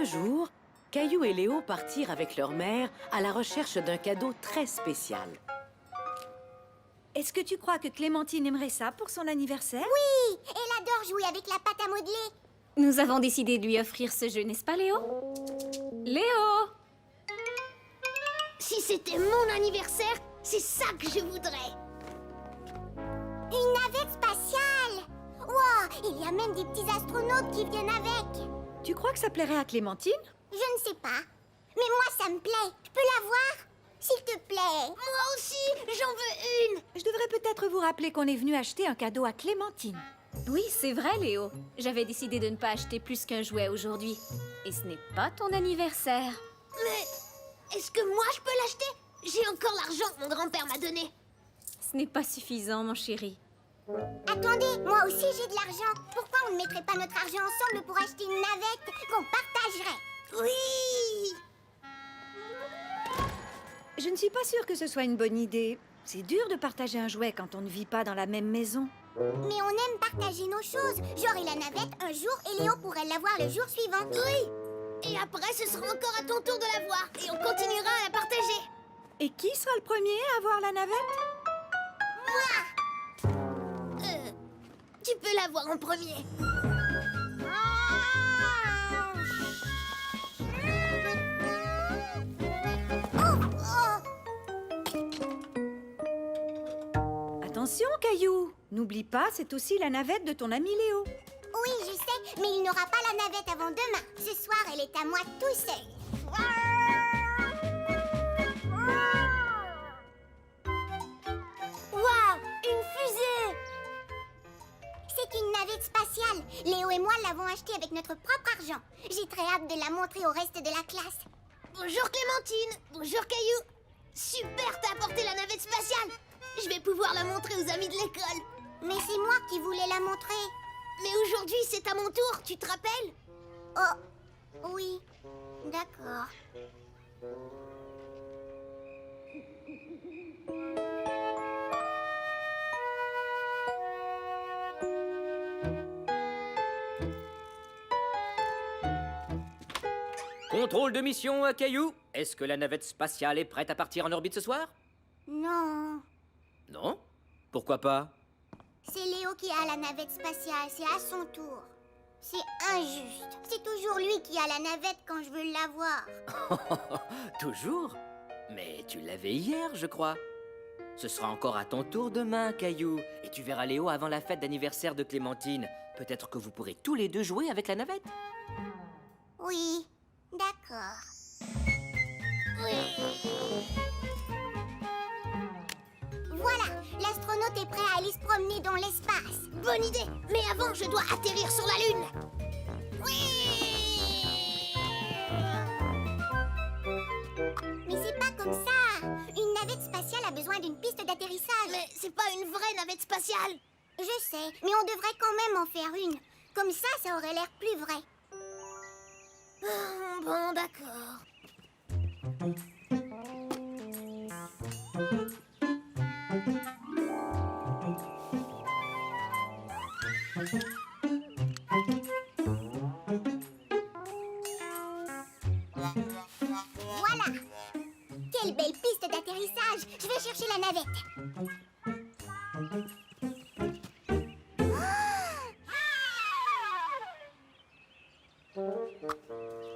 Un jour, Caillou et Léo partirent avec leur mère à la recherche d'un cadeau très spécial. Est-ce que tu crois que Clémentine aimerait ça pour son anniversaire? Oui, elle adore jouer avec la pâte à modeler. Nous avons décidé de lui offrir ce jeu, n'est-ce pas, Léo? Léo! Si c'était mon anniversaire, c'est ça que je voudrais. Une navette spatiale. Wow, il y a même des petits astronautes qui viennent avec. Tu crois que ça plairait à Clémentine? Je ne sais pas. Mais moi, ça me plaît. Je peux la voir? S'il te plaît. Moi aussi, j'en veux une. Je devrais peut-être vous rappeler qu'on est venu acheter un cadeau à Clémentine. Oui, c'est vrai, Léo. J'avais décidé de ne pas acheter plus qu'un jouet aujourd'hui. Et ce n'est pas ton anniversaire. Mais est-ce que moi, je peux l'acheter? J'ai encore l'argent que mon grand-père m'a donné. Ce n'est pas suffisant, mon chéri. Attendez, moi aussi j'ai de l'argent. Pourquoi on ne mettrait pas notre argent ensemble pour acheter une navette qu'on partagerait? Oui! Je ne suis pas sûre que ce soit une bonne idée. C'est dur de partager un jouet quand on ne vit pas dans la même maison. Mais on aime partager nos choses. J'aurai la navette un jour et Léo pourrait l'avoir le jour suivant. Oui! Et après, ce sera encore à ton tour de la voir. Et on continuera à la partager. Et qui sera le premier à avoir la navette? Moi! Tu peux l'avoir en premier. Attention, Caillou! N'oublie pas, c'est aussi la navette de ton ami Léo. Oui, je sais, mais il n'aura pas la navette avant demain. Ce soir, elle est à moi tout seul. Waouh, une fusée! C'est une navette spatiale. Léo et moi l'avons achetée avec notre propre argent. J'ai très hâte de la montrer au reste de la classe. Bonjour Clémentine, bonjour Caillou. Super, t'as apporté la navette spatiale. Je vais pouvoir la montrer aux amis de l'école. Mais c'est moi qui voulais la montrer. Mais aujourd'hui, c'est à mon tour, tu te rappelles? Oh, oui, d'accord. Contrôle de mission à Caillou. Est-ce que la navette spatiale est prête à partir en orbite ce soir? Non, Non? Pourquoi pas? c'est Léo qui a la navette spatiale, c'est à son tour. C'est injuste. C'est toujours lui qui a la navette quand je veux l'avoir. Toujours? Mais tu l'avais hier, je crois. Ce sera encore à ton tour demain, Caillou. Et tu verras Léo avant la fête d'anniversaire de Clémentine. Peut-être que vous pourrez tous les deux jouer avec la navette. Oui, d'accord. Oui. Voilà, l'astronaute est prêt à aller se promener dans l'espace. Bonne idée, mais avant, je dois atterrir sur la Lune. Oui. Mais c'est pas comme ça. Une navette spatiale a besoin d'une piste d'atterrissage. Mais c'est pas une vraie navette spatiale. Je sais, mais on devrait quand même en faire une. Comme ça aurait l'air plus vrai. Bon, d'accord. Voilà. Quelle belle piste d'atterrissage. Je vais chercher la navette.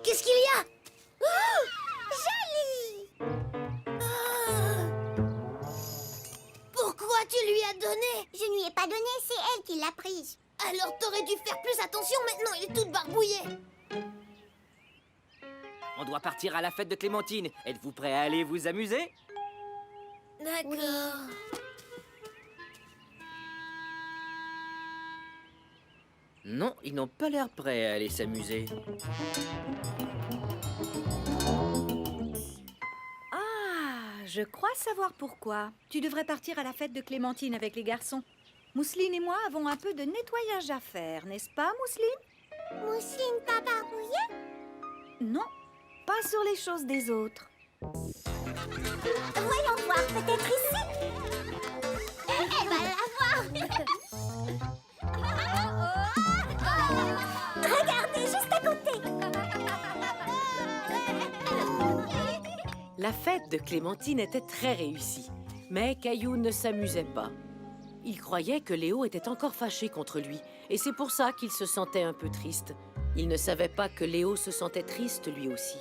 Qu'est-ce qu'il y a? Oh, joli! Pourquoi tu lui as donné? Je ne lui ai pas donné, c'est elle qui l'a prise. Alors t'aurais dû faire plus attention, maintenant il est toute barbouillée. On doit partir à la fête de Clémentine. Êtes-vous prêts à aller vous amuser? D'accord. Non, ils n'ont pas l'air prêts à aller s'amuser. Ah, je crois savoir pourquoi. Tu devrais partir à la fête de Clémentine avec les garçons. Mousseline et moi avons un peu de nettoyage à faire, n'est-ce pas, Mousseline? Mousseline pas barbouillée? Non, pas sur les choses des autres. Voyons voir, peut-être ici. Elle va la voir. Regardez, juste à côté. La fête de Clémentine était très réussie, mais Caillou ne s'amusait pas. Il croyait que Léo était encore fâché contre lui, et c'est pour ça qu'il se sentait un peu triste. Il ne savait pas que Léo se sentait triste lui aussi.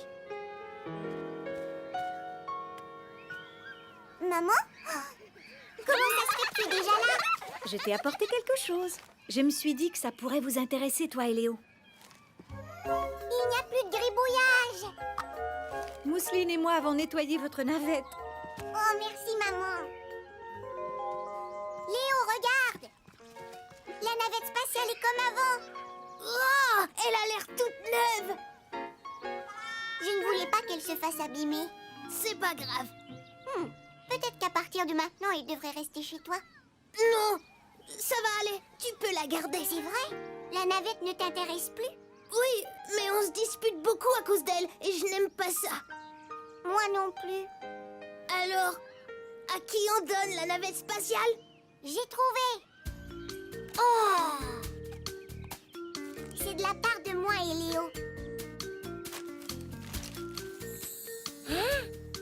Maman? Comment ça se fait que tu es déjà là? Je t'ai apporté quelque chose. Je me suis dit que ça pourrait vous intéresser, toi et Léo. Il n'y a plus de gribouillage. Mousseline et moi avons nettoyé votre navette. Oh, merci, maman. Léo, regarde. La navette spatiale est comme avant. Oh, elle a l'air toute neuve. Je ne voulais pas qu'elle se fasse abîmer. C'est pas grave. Peut-être qu'à partir de maintenant, elle devrait rester chez toi. Non, ça va aller. Tu peux la garder. C'est vrai? La navette ne t'intéresse plus? Oui, mais on se dispute beaucoup à cause d'elle et je n'aime pas ça. Moi non plus. Alors, à qui on donne la navette spatiale? J'ai trouvé. Oh! C'est de la part de moi et Léo.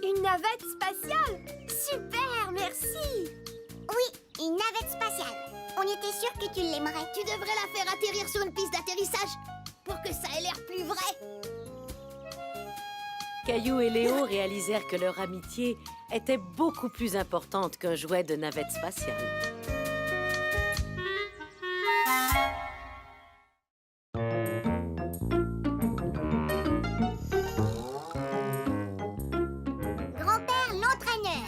Une navette spatiale? Super, merci! Oui, une navette spatiale. On était sûr que tu l'aimerais. Tu devrais la faire atterrir sur une piste d'atterrissage pour que ça ait l'air plus vrai. Caillou et Léo réalisèrent que leur amitié était beaucoup plus importante qu'un jouet de navette spatiale. Grand-père l'entraîneur.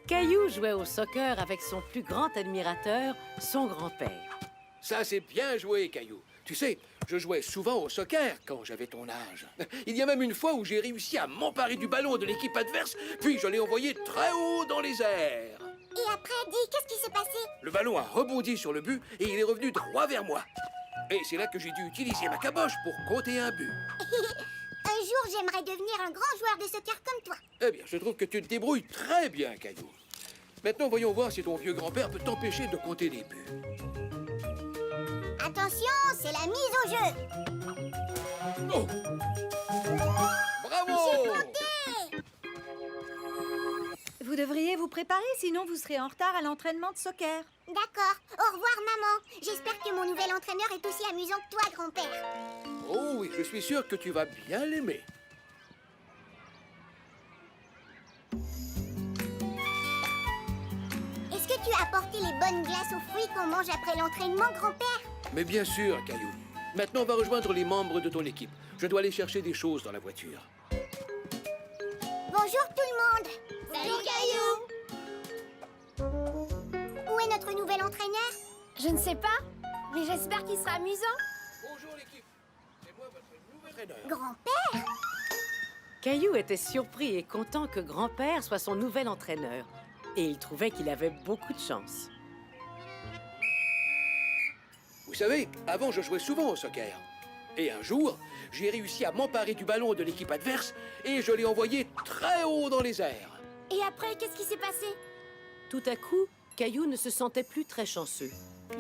Caillou jouait au soccer avec son plus grand admirateur, son grand-père. Ça, c'est bien joué, Caillou. Tu sais, je jouais souvent au soccer quand j'avais ton âge. Il y a même une fois où j'ai réussi à m'emparer du ballon de l'équipe adverse, puis je l'ai envoyé très haut dans les airs. Et après, dis, qu'est-ce qui s'est passé? Le ballon a rebondi sur le but et il est revenu droit vers moi. Et c'est là que j'ai dû utiliser ma caboche pour compter un but. Un jour, j'aimerais devenir un grand joueur de soccer comme toi. Eh bien, je trouve que tu te débrouilles très bien, Caillou. Maintenant, voyons voir si ton vieux grand-père peut t'empêcher de compter des buts. Attention, c'est la mise au jeu. Oh! Bravo! Vous devriez vous préparer, sinon vous serez en retard à l'entraînement de soccer. D'accord. Au revoir, maman. J'espère que mon nouvel entraîneur est aussi amusant que toi, grand-père. Oh oui, je suis sûr que tu vas bien l'aimer. Est-ce que tu as apporté les bonnes glaces aux fruits qu'on mange après l'entraînement, grand-père? Mais bien sûr, Caillou. Maintenant, on va rejoindre les membres de ton équipe. Je dois aller chercher des choses dans la voiture. Bonjour tout le monde. Salut, Caillou. Où est notre nouvel entraîneur? Je ne sais pas, mais j'espère qu'il sera amusant. Bonjour l'équipe. C'est moi votre nouvel entraîneur. Grand-père? Caillou était surpris et content que grand-père soit son nouvel entraîneur. Et il trouvait qu'il avait beaucoup de chance. Vous savez, avant, je jouais souvent au soccer. Et un jour, j'ai réussi à m'emparer du ballon de l'équipe adverse et je l'ai envoyé très haut dans les airs. Et après, qu'est-ce qui s'est passé? Tout à coup, Caillou ne se sentait plus très chanceux.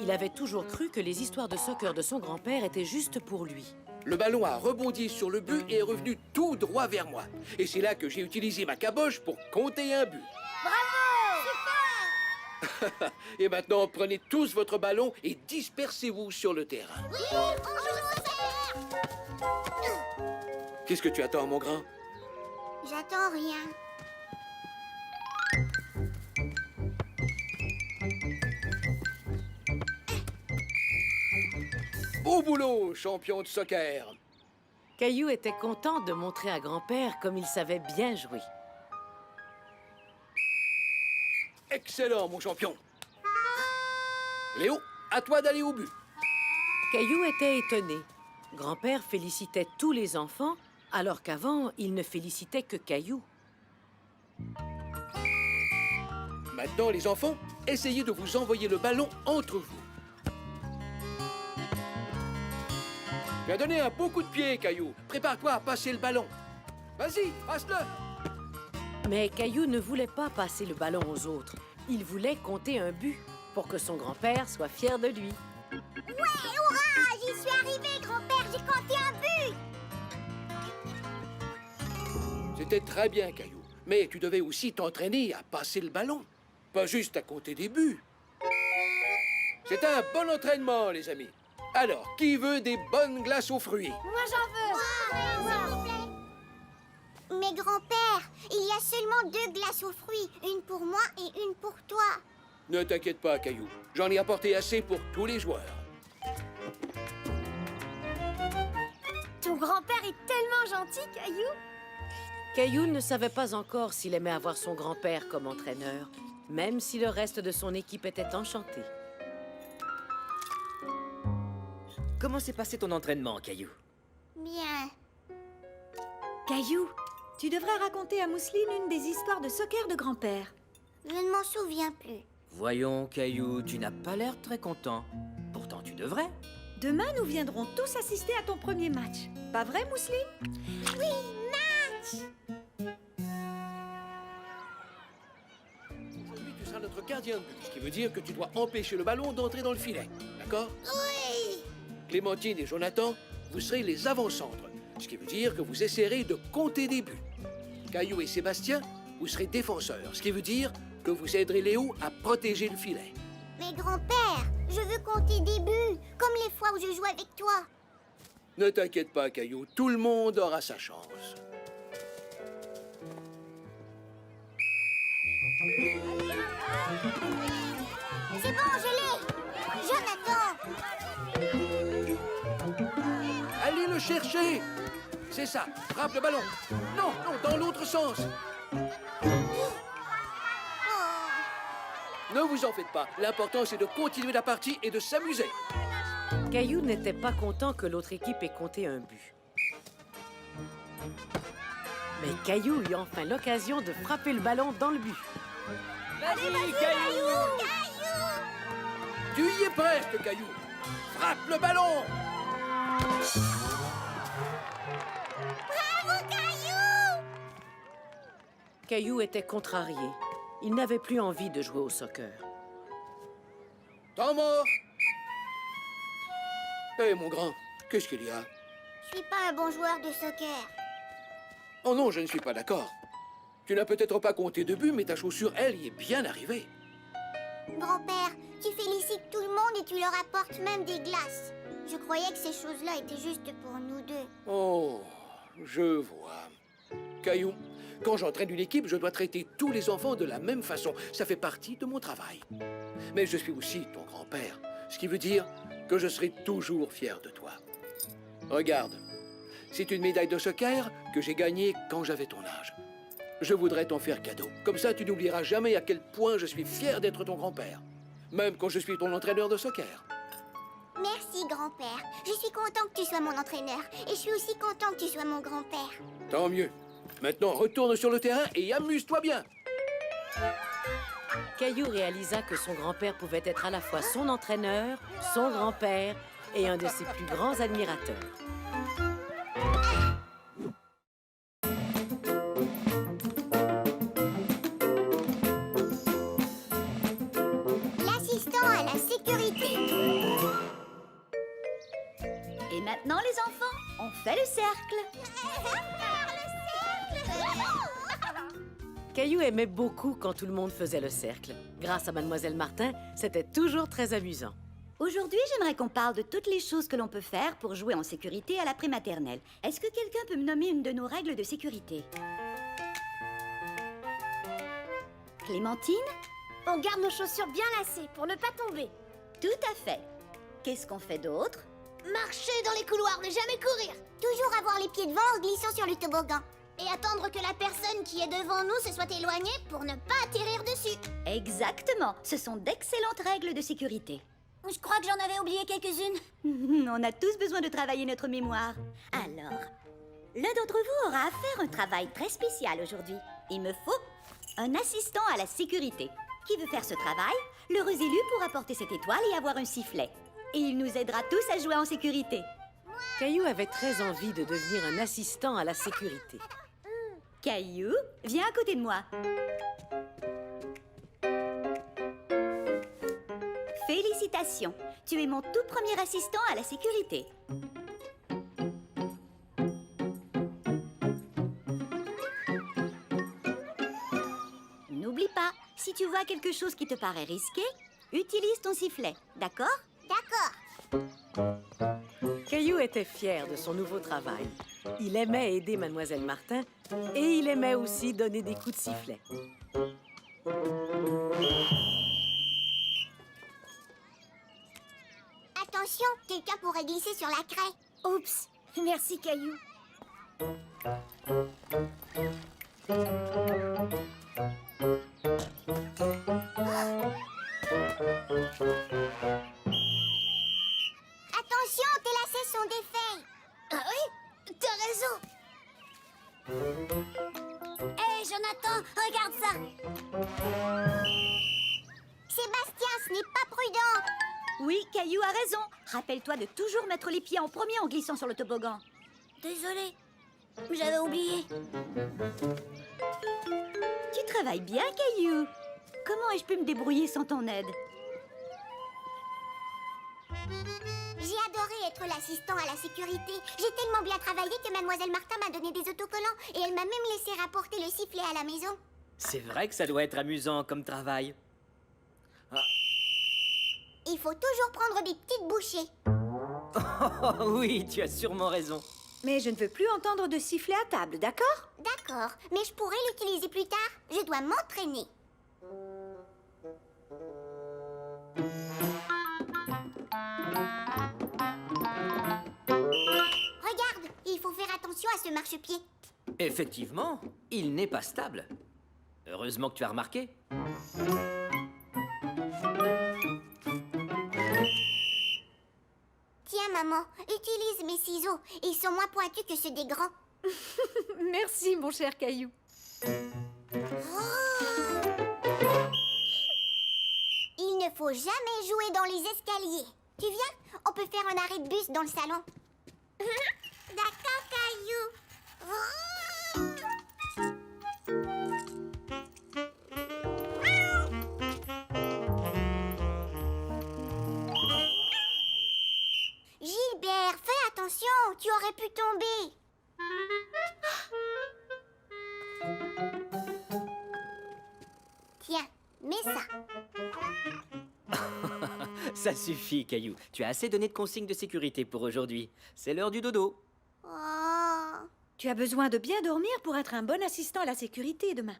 Il avait toujours cru que les histoires de soccer de son grand-père étaient juste pour lui. Le ballon a rebondi sur le but et est revenu tout droit vers moi. Et c'est là que j'ai utilisé ma caboche pour compter un but. Et maintenant, prenez tous votre ballon et dispersez-vous sur le terrain. Oui, on joue au soccer. Qu'est-ce que tu attends, mon grand? J'attends rien. Beau boulot, champion de soccer. Caillou était content de montrer à grand-père comme il savait bien jouer. Excellent, mon champion. Léo, à toi d'aller au but. Caillou était étonné. Grand-père félicitait tous les enfants, alors qu'avant, il ne félicitait que Caillou. Maintenant, les enfants, essayez de vous envoyer le ballon entre vous. Tu as donné un beau coup de pied, Caillou. Prépare-toi à passer le ballon. Vas-y, passe-le. Mais Caillou ne voulait pas passer le ballon aux autres. Il voulait compter un but pour que son grand-père soit fier de lui. Ouais, hurrah! J'y suis arrivé, grand-père. J'ai compté un but. C'était très bien, Caillou. Mais tu devais aussi t'entraîner à passer le ballon. Pas juste à compter des buts. C'est un bon entraînement, les amis. Alors, qui veut des bonnes glaces aux fruits? Moi, j'en veux. Mais grand-père, il y a seulement 2 glaces aux fruits. Une pour moi et une pour toi. Ne t'inquiète pas, Caillou. J'en ai apporté assez pour tous les joueurs. Ton grand-père est tellement gentil, Caillou. Caillou ne savait pas encore s'il aimait avoir son grand-père comme entraîneur, même si le reste de son équipe était enchanté. Comment s'est passé ton entraînement, Caillou? Bien. Caillou, tu devrais raconter à Mousseline une des histoires de soccer de grand-père. Je ne m'en souviens plus. Voyons, Caillou, tu n'as pas l'air très content. Pourtant, tu devrais. Demain, nous viendrons tous assister à ton premier match. Pas vrai, Mousseline? Oui, match. Aujourd'hui, tu seras notre gardien de but, ce qui veut dire que tu dois empêcher le ballon d'entrer dans le filet. D'accord? Oui. Clémentine et Jonathan, vous serez les avant-centres, ce qui veut dire que vous essaierez de compter des buts. Caillou et Sébastien, vous serez défenseurs, ce qui veut dire que vous aiderez Léo à protéger le filet. Mais grand-père, je veux compter des buts, comme les fois où je joue avec toi. Ne t'inquiète pas, Caillou, tout le monde aura sa chance. C'est bon, je l'ai. Jonathan. Allez le chercher! C'est ça, frappe le ballon. Non, non, dans l'autre sens. Ne vous en faites pas. L'important, c'est de continuer la partie et de s'amuser. Caillou n'était pas content que l'autre équipe ait compté un but. Mais Caillou eut enfin l'occasion de frapper le ballon dans le but. Vas-y, Caillou! Tu y es presque, Caillou. Frappe le ballon! Bravo, Caillou. Caillou était contrarié. Il n'avait plus envie de jouer au soccer. Temps mort! Hé, mon grand, qu'est-ce qu'il y a? Je suis pas un bon joueur de soccer. Oh non, je ne suis pas d'accord. Tu n'as peut-être pas compté de but, mais ta chaussure, elle, y est bien arrivée. Grand-père, tu félicites tout le monde et tu leur apportes même des glaces. Je croyais que ces choses-là étaient juste pour nous deux. Oh, je vois. Caillou, quand j'entraîne une équipe, je dois traiter tous les enfants de la même façon. Ça fait partie de mon travail. Mais je suis aussi ton grand-père, ce qui veut dire que je serai toujours fier de toi. Regarde, c'est une médaille de soccer que j'ai gagnée quand j'avais ton âge. Je voudrais t'en faire cadeau. Comme ça, tu n'oublieras jamais à quel point je suis fier d'être ton grand-père. Même quand je suis ton entraîneur de soccer. Merci, grand-père. Je suis content que tu sois mon entraîneur. Et je suis aussi content que tu sois mon grand-père. Tant mieux. Maintenant, retourne sur le terrain et amuse-toi bien. Caillou réalisa que son grand-père pouvait être à la fois son entraîneur, son grand-père et un de ses plus grands admirateurs. L'assistant à la sécurité. Et maintenant, les enfants, on fait le cercle. Caillou aimait beaucoup quand tout le monde faisait le cercle. Grâce à Mademoiselle Martin, c'était toujours très amusant. Aujourd'hui, j'aimerais qu'on parle de toutes les choses que l'on peut faire pour jouer en sécurité à la prématernelle. Est-ce que quelqu'un peut me nommer une de nos règles de sécurité? Clémentine? On garde nos chaussures bien lacées pour ne pas tomber. Tout à fait. Qu'est-ce qu'on fait d'autre? Marcher dans les couloirs, ne jamais courir. Toujours avoir les pieds devant en glissant sur le toboggan. Et attendre que la personne qui est devant nous se soit éloignée pour ne pas atterrir dessus. Exactement. Ce sont d'excellentes règles de sécurité. Je crois que j'en avais oublié quelques-unes. On a tous besoin de travailler notre mémoire. Alors, l'un d'entre vous aura à faire un travail très spécial aujourd'hui. Il me faut un assistant à la sécurité. Qui veut faire ce travail? L'heureux élu pourra porter cette étoile et avoir un sifflet. Et il nous aidera tous à jouer en sécurité. Caillou avait très envie de devenir un assistant à la sécurité. Caillou, viens à côté de moi. Félicitations, tu es mon tout premier assistant à la sécurité. si tu vois quelque chose qui te paraît risqué, utilise ton sifflet, d'accord? D'accord. Caillou était fier de son nouveau travail. Il aimait aider Mademoiselle Martin et il aimait aussi donner des coups de sifflet. Attention, quelqu'un pourrait glisser sur la craie. Oups, merci Caillou. Attention, tes lacets sont défaits. Ah oui, t'as raison. Hé, Jonathan, regarde ça. Sébastien, ce n'est pas prudent. Oui, Caillou a raison. Rappelle-toi de toujours mettre les pieds en premier en glissant sur le toboggan. Désolée, j'avais oublié. Tu travailles bien, Caillou. Comment ai-je pu me débrouiller sans ton aide? J'ai adoré être l'assistant à la sécurité. J'ai tellement bien travaillé que Mademoiselle Martin m'a donné des autocollants et elle m'a même laissé rapporter le sifflet à la maison. C'est vrai que ça doit être amusant comme travail. Il faut toujours prendre des petites bouchées. Oh oui, tu as sûrement raison. Mais je ne veux plus entendre de sifflet à table, d'accord? D'accord, mais je pourrais l'utiliser plus tard. Je dois m'entraîner. Regarde, il faut faire attention à ce marchepied. Effectivement, il n'est pas stable. Heureusement que tu as remarqué. Tiens, maman, utilise mes ciseaux. Ils sont moins pointus que ceux des grands. Merci, mon cher Caillou. Il ne faut jamais jouer dans les escaliers. Tu viens? On peut faire un arrêt de bus dans le salon. D'accord, Caillou. Gilbert, fais attention, tu aurais pu tomber. Tiens, mets ça. Ça suffit, Caillou. Tu as assez donné de consignes de sécurité pour aujourd'hui. C'est l'heure du dodo. Oh. Tu as besoin de bien dormir pour être un bon assistant à la sécurité demain.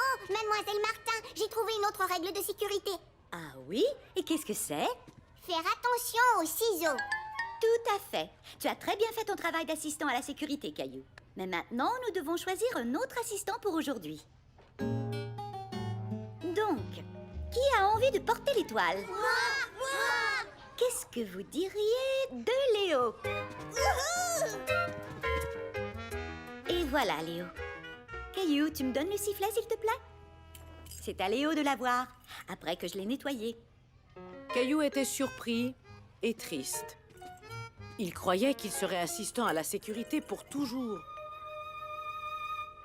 Oh, Mademoiselle Martin, j'ai trouvé une autre règle de sécurité. Ah oui? Et qu'est-ce que c'est? Faire attention aux ciseaux. Tout à fait. Tu as très bien fait ton travail d'assistant à la sécurité, Caillou. Mais maintenant, nous devons choisir un autre assistant pour aujourd'hui. Donc, qui a envie de porter l'étoile? Moi. Qu'est-ce que vous diriez de Léo? Et voilà, Léo. Caillou, tu me donnes le sifflet, s'il te plaît? C'est à Léo de l'avoir, après que je l'ai nettoyé. Caillou était surpris et triste. Il croyait qu'il serait assistant à la sécurité pour toujours.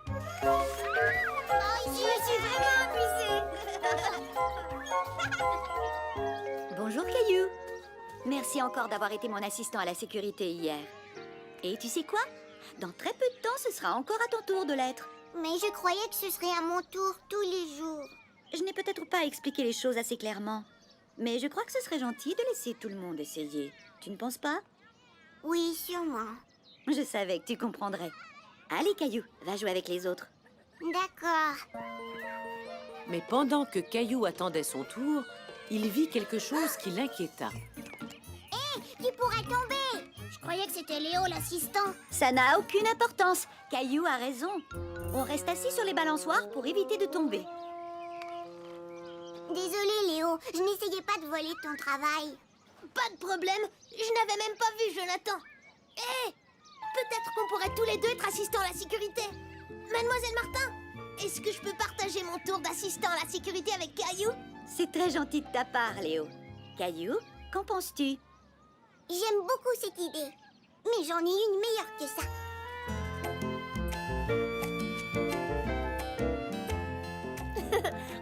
Je me suis vraiment amusée. Bonjour, Caillou. Merci encore d'avoir été mon assistant à la sécurité hier. Et tu sais quoi? Dans très peu de temps, ce sera encore à ton tour de l'être. Mais je croyais que ce serait à mon tour tous les jours. Je n'ai peut-être pas expliqué les choses assez clairement. Mais je crois que ce serait gentil de laisser tout le monde essayer. Tu ne penses pas? Oui, sûrement. Je savais que tu comprendrais. Allez, Caillou, va jouer avec les autres. D'accord. Mais pendant que Caillou attendait son tour, il vit quelque chose qui l'inquiéta. Qui pourrait tomber? Je croyais que c'était Léo, l'assistant. Ça n'a aucune importance. Caillou a raison. On reste assis sur les balançoires pour éviter de tomber. Désolée, Léo. Je n'essayais pas de voler ton travail. Pas de problème. Je n'avais même pas vu Jonathan. Hé! Peut-être qu'on pourrait tous les deux être assistants à la sécurité. Mademoiselle Martin, est-ce que je peux partager mon tour d'assistant à la sécurité avec Caillou? C'est très gentil de ta part, Léo. Caillou, qu'en penses-tu? J'aime beaucoup cette idée. Mais j'en ai une meilleure que ça.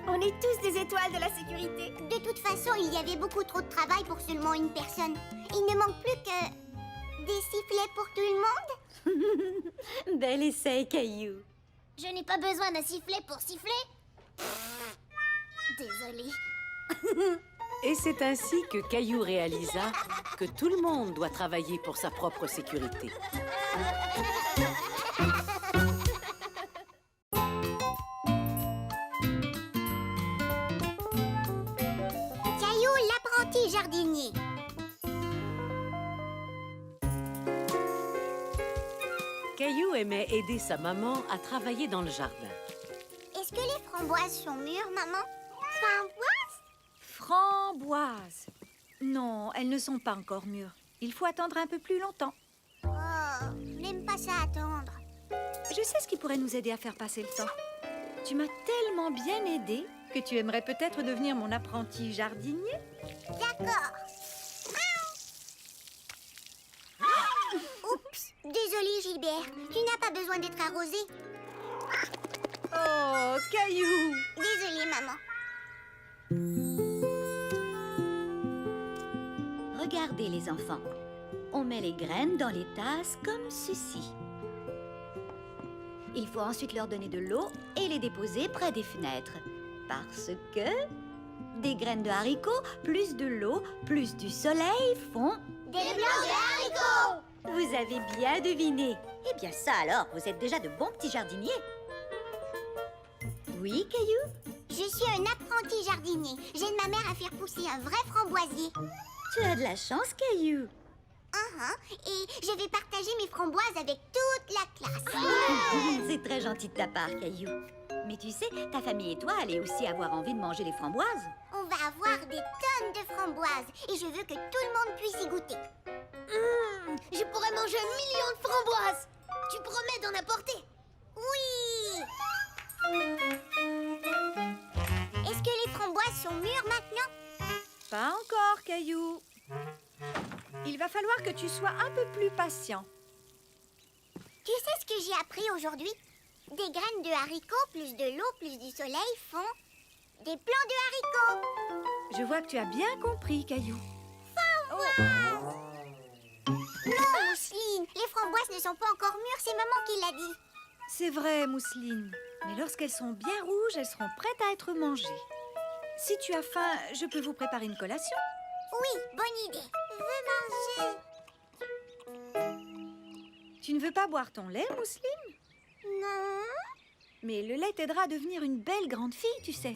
On est tous des étoiles de la sécurité. De toute façon, il y avait beaucoup trop de travail pour seulement une personne. Il ne manque plus que des sifflets pour tout le monde. Bel essai, Caillou. Je n'ai pas besoin d'un sifflet pour siffler. Désolée. Et c'est ainsi que Caillou réalisa que tout le monde doit travailler pour sa propre sécurité. Caillou, l'apprenti jardinier. Caillou aimait aider sa maman à travailler dans le jardin. Est-ce que les framboises sont mûres, maman? Framboises? Framboises. Non, elles ne sont pas encore mûres. Il faut attendre un peu plus longtemps. Oh, je n'aime pas ça attendre. Je sais ce qui pourrait nous aider à faire passer le temps. Tu m'as tellement bien aidé que tu aimerais peut-être devenir mon apprenti jardinier. D'accord. Oups, désolée Gilbert, tu n'as pas besoin d'être arrosé. Oh, Caillou! Désolée maman. Regardez les enfants. On met les graines dans les tasses comme ceci. Il faut ensuite leur donner de l'eau et les déposer près des fenêtres. Parce que des graines de haricots, plus de l'eau, plus du soleil font... Des plants de haricots! Vous avez bien deviné. Eh bien ça alors, vous êtes déjà de bons petits jardiniers. Oui, Caillou? Je suis un apprenti jardinier. J'aide ma mère à faire pousser un vrai framboisier. Tu as de la chance, Caillou. Et je vais partager mes framboises avec toute la classe. C'est très gentil de ta part, Caillou. Mais tu sais, ta famille et toi allez aussi avoir envie de manger les framboises. On va avoir des tonnes de framboises et je veux que tout le monde puisse y goûter. Je pourrais manger 1 million de framboises. Tu promets d'en apporter? Oui. Est-ce que les framboises sont mûres maintenant? Pas encore, Caillou. Il va falloir que tu sois un peu plus patient. Tu sais ce que j'ai appris aujourd'hui? Des graines de haricots, plus de l'eau, plus du soleil font des plants de haricots. Je vois que tu as bien compris, Caillou. Non, Mousseline, les framboises ne sont pas encore mûres, c'est maman qui l'a dit. C'est vrai, Mousseline. Mais lorsqu'elles sont bien rouges, elles seront prêtes à être mangées. Si tu as faim, je peux vous préparer une collation. Oui, bonne idée. Je veux manger. Tu ne veux pas boire ton lait, Mousseline? Non. Mais le lait t'aidera à devenir une belle grande fille, tu sais.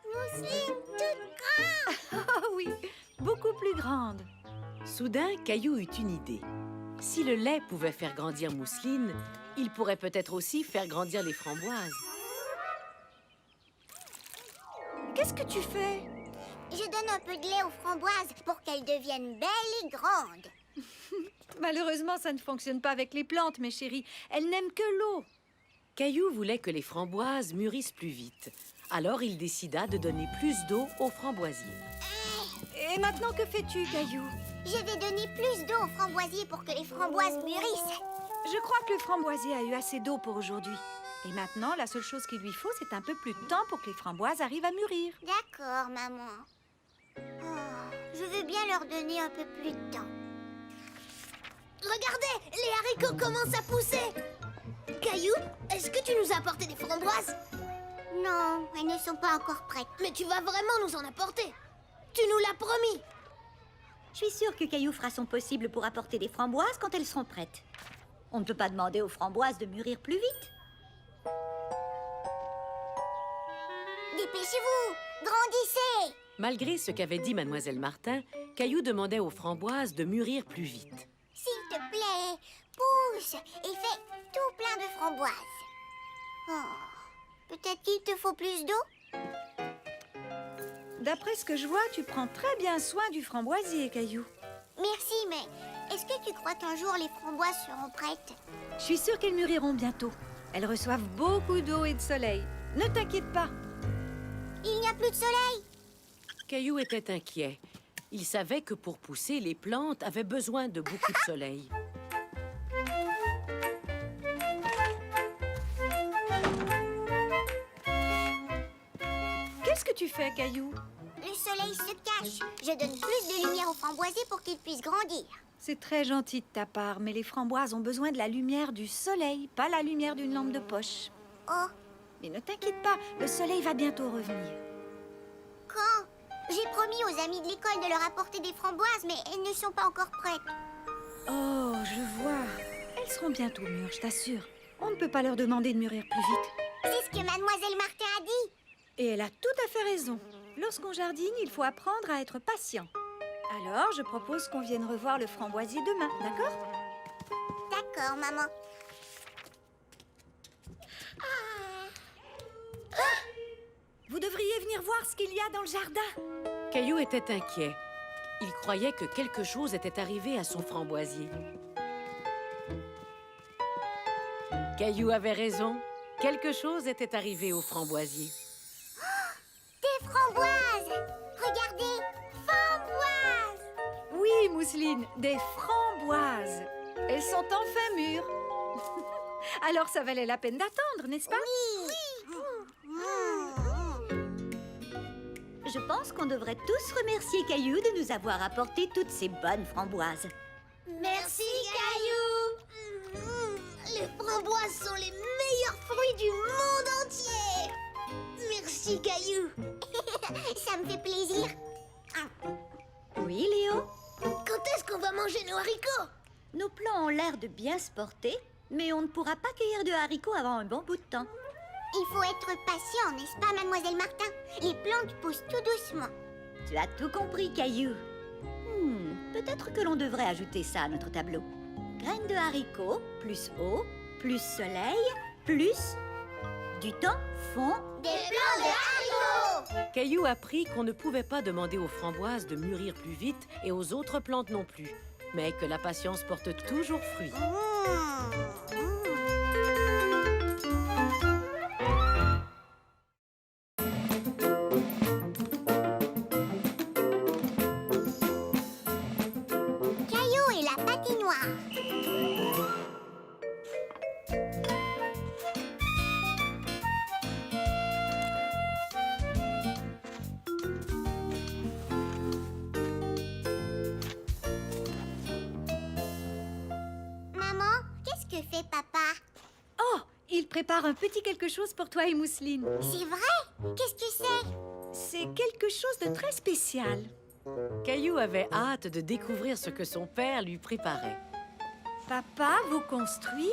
Mousseline toute grande. Oh oui, beaucoup plus grande. Soudain, Caillou eut une idée. Si le lait pouvait faire grandir Mousseline, il pourrait peut-être aussi faire grandir les framboises. Qu'est-ce que tu fais? Je donne un peu de lait aux framboises pour qu'elles deviennent belles et grandes. Malheureusement, ça ne fonctionne pas avec les plantes, mes chéris. Elles n'aiment que l'eau. Caillou voulait que les framboises mûrissent plus vite. Alors il décida de donner plus d'eau aux framboisiers. Et maintenant, que fais-tu, Caillou? Je vais donner plus d'eau aux framboisiers pour que les framboises mûrissent. Je crois que le framboisier a eu assez d'eau pour aujourd'hui. Et maintenant, la seule chose qu'il lui faut, c'est un peu plus de temps pour que les framboises arrivent à mûrir. D'accord, maman. Oh, je veux bien leur donner un peu plus de temps. Regardez, les haricots commencent à pousser. Caillou, est-ce que tu nous as apporté des framboises? Non, elles ne sont pas encore prêtes. Mais tu vas vraiment nous en apporter. Tu nous l'as promis. Je suis sûre que Caillou fera son possible pour apporter des framboises quand elles seront prêtes. On ne peut pas demander aux framboises de mûrir plus vite. Dépêchez-vous, grandissez. Malgré ce qu'avait dit Mademoiselle Martin, Caillou demandait aux framboises de mûrir plus vite. S'il te plaît, pousse et fais tout plein de framboises. Oh, peut-être qu'il te faut plus d'eau? D'après ce que je vois, tu prends très bien soin du framboisier, Caillou. Merci, mais est-ce que tu crois qu'un jour les framboises seront prêtes? Je suis sûre qu'elles mûriront bientôt. Elles reçoivent beaucoup d'eau et de soleil. Ne t'inquiète pas. Il n'y a plus de soleil. Caillou était inquiet. Il savait que pour pousser, les plantes avaient besoin de beaucoup de soleil. Qu'est-ce que tu fais, Caillou? Le soleil se cache. Je donne plus de lumière aux framboisiers pour qu'ils puissent grandir. C'est très gentil de ta part, mais les framboises ont besoin de la lumière du soleil, pas la lumière d'une lampe de poche. Oh, Mais ne t'inquiète pas, le soleil va bientôt revenir. quand? J'ai promis aux amis de l'école de leur apporter des framboises, mais elles ne sont pas encore prêtes. Oh, je vois. Elles seront bientôt mûres, je t'assure. On ne peut pas leur demander de mûrir plus vite. C'est ce que Mademoiselle Martin a dit. Et elle a tout à fait raison. Lorsqu'on jardine, il faut apprendre à être patient. Alors, je propose qu'on vienne revoir le framboisier demain, d'accord? D'accord, maman. Vous devriez venir voir ce qu'il y a dans le jardin. Caillou était inquiet. Il croyait que quelque chose était arrivé à son framboisier. Caillou avait raison. Quelque chose était arrivé au framboisier. Des framboises! Regardez, framboises! Oui, Mousseline, des framboises. Elles sont enfin mûres. Alors, ça valait la peine d'attendre, n'est-ce pas? Je pense qu'on devrait tous remercier Caillou de nous avoir apporté toutes ces bonnes framboises. Merci, Caillou! Les framboises sont les meilleurs fruits du monde entier! Merci, Caillou! Ça me fait plaisir. Oui, Léo? Quand est-ce qu'on va manger nos haricots? Nos plants ont l'air de bien se porter, mais on ne pourra pas cueillir de haricots avant un bon bout de temps. Il faut être patient, n'est-ce pas, Mademoiselle Martin? Les plantes poussent tout doucement. Tu as tout compris, Caillou. Peut-être que l'on devrait ajouter ça à notre tableau. Graines de haricots, plus eau, plus soleil, plus du temps fond. Des plants de haricots! Caillou apprit qu'on ne pouvait pas demander aux framboises de mûrir plus vite et aux autres plantes non plus, mais que la patience porte toujours fruit. Caillou et la patinoire. Maman, qu'est-ce que fait papa? Oh, il prépare un petit quelque chose pour toi et Mousseline. C'est vrai? Qu'est-ce que c'est? C'est quelque chose de très spécial. Caillou avait hâte de découvrir ce que son père lui préparait. Papa vous construit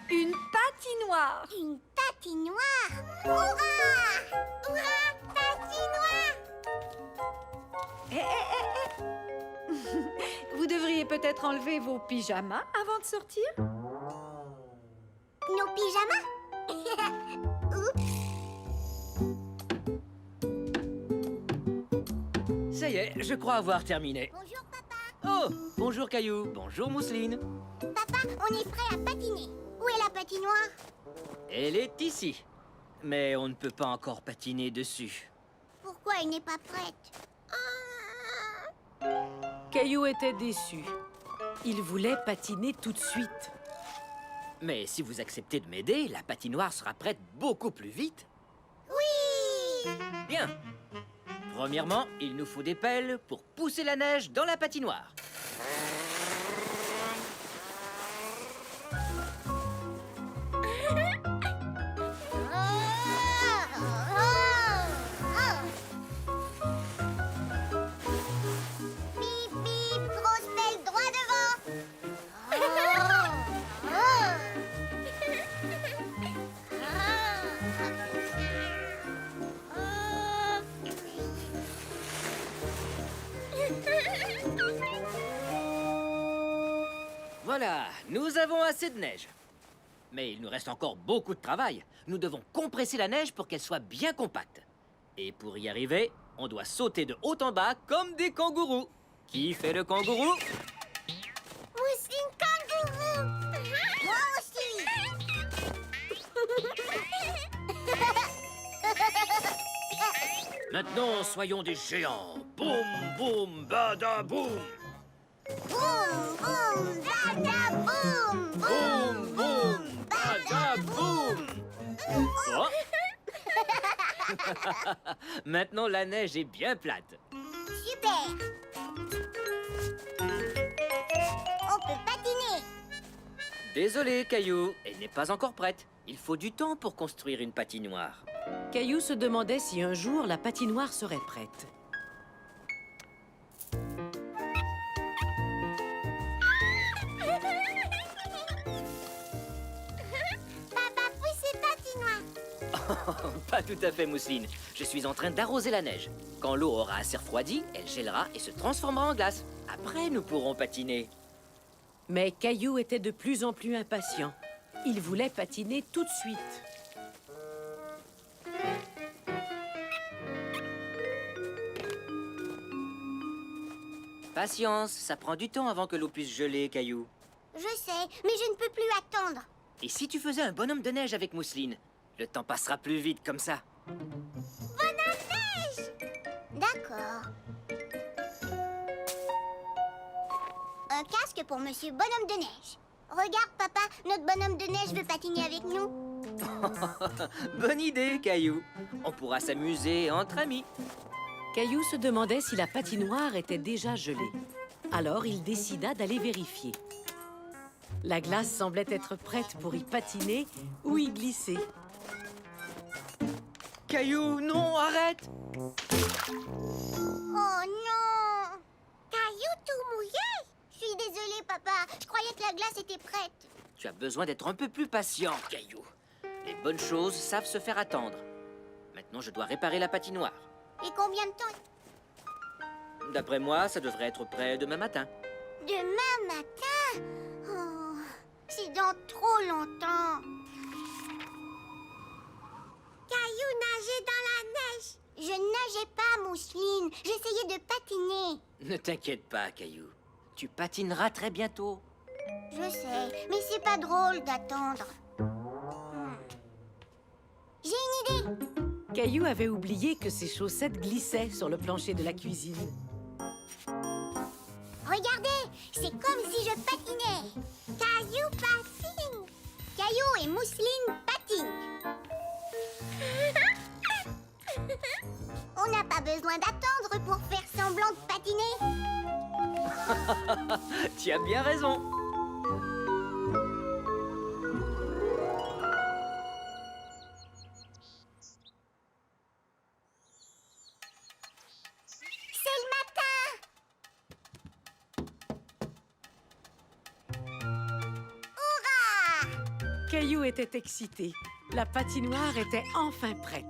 une patinoire. Une patinoire! Hurrah! Hurrah! Patinoire! Vous devriez peut-être enlever vos pyjamas avant de sortir. Nos pyjamas? Oups! Ça y est, je crois avoir terminé. Bonjour papa! Oh, bonjour Caillou, bonjour Mousseline. Papa, on est prêt à patiner. Où est la patinoire? Elle est ici. Mais on ne peut pas encore patiner dessus. Pourquoi elle n'est pas prête? Caillou était déçu. Il voulait patiner tout de suite. Mais si vous acceptez de m'aider, la patinoire sera prête beaucoup plus vite. Oui! Bien. Premièrement, il nous faut des pelles pour pousser la neige dans la patinoire. Bip bip, grosse pelle droit devant. Voilà, nous avons assez de neige. Mais il nous reste encore beaucoup de travail. Nous devons compresser la neige pour qu'elle soit bien compacte. Et pour y arriver, on doit sauter de haut en bas comme des kangourous. Qui fait le kangourou? Mousseline kangourou. Moi aussi. Maintenant, soyons des géants. Boum, boum, bada, boum. Boum, boum, dada, boum, boum, Boum, boum, bada, boum. Oh. Maintenant, la neige est bien plate. Super! On peut patiner. Désolé, Caillou, elle n'est pas encore prête. Il faut du temps pour construire une patinoire. Caillou se demandait si un jour la patinoire serait prête. Papa, poussez patinoire. Pas tout à fait, Mousseline. Je suis en train d'arroser la neige. Quand l'eau aura assez refroidi, elle gèlera et se transformera en glace. Après, nous pourrons patiner. Mais Caillou était de plus en plus impatient. Il voulait patiner tout de suite. Patience, ça prend du temps avant que l'eau puisse geler, Caillou. Je sais, mais je ne peux plus attendre. Et si tu faisais un bonhomme de neige avec Mousseline? Le temps passera plus vite comme ça. D'accord. Un casque pour Monsieur Bonhomme de Neige. Regarde, papa, notre bonhomme de neige veut patiner avec nous. Bonne idée, Caillou. On pourra s'amuser entre amis. Caillou se demandait si la patinoire était déjà gelée. Alors il décida d'aller vérifier. La glace semblait être prête pour y patiner ou y glisser. Caillou, non, arrête! Oh non! Caillou tout mouillé! Je suis désolée, papa. Je croyais que la glace était prête. Tu as besoin d'être un peu plus patient, Caillou. Les bonnes choses savent se faire attendre. Maintenant, je dois réparer la patinoire. Et combien de temps? D'après moi, ça devrait être prêt demain matin. Demain matin? Oh, c'est dans trop longtemps. Caillou nageait dans la neige. Je nageais pas, Mousseline. J'essayais de patiner. Ne t'inquiète pas, Caillou. Tu patineras très bientôt. Je sais, mais c'est pas drôle d'attendre. J'ai une idée. Caillou avait oublié que ses chaussettes glissaient sur le plancher de la cuisine. Regardez, c'est comme si je patinais. Caillou patine. Caillou et Mousseline patinent. On n'a pas besoin d'attendre pour faire semblant de patiner. Tu as bien raison. C'est le matin. Hurrah! Caillou était excité. La patinoire était enfin prête.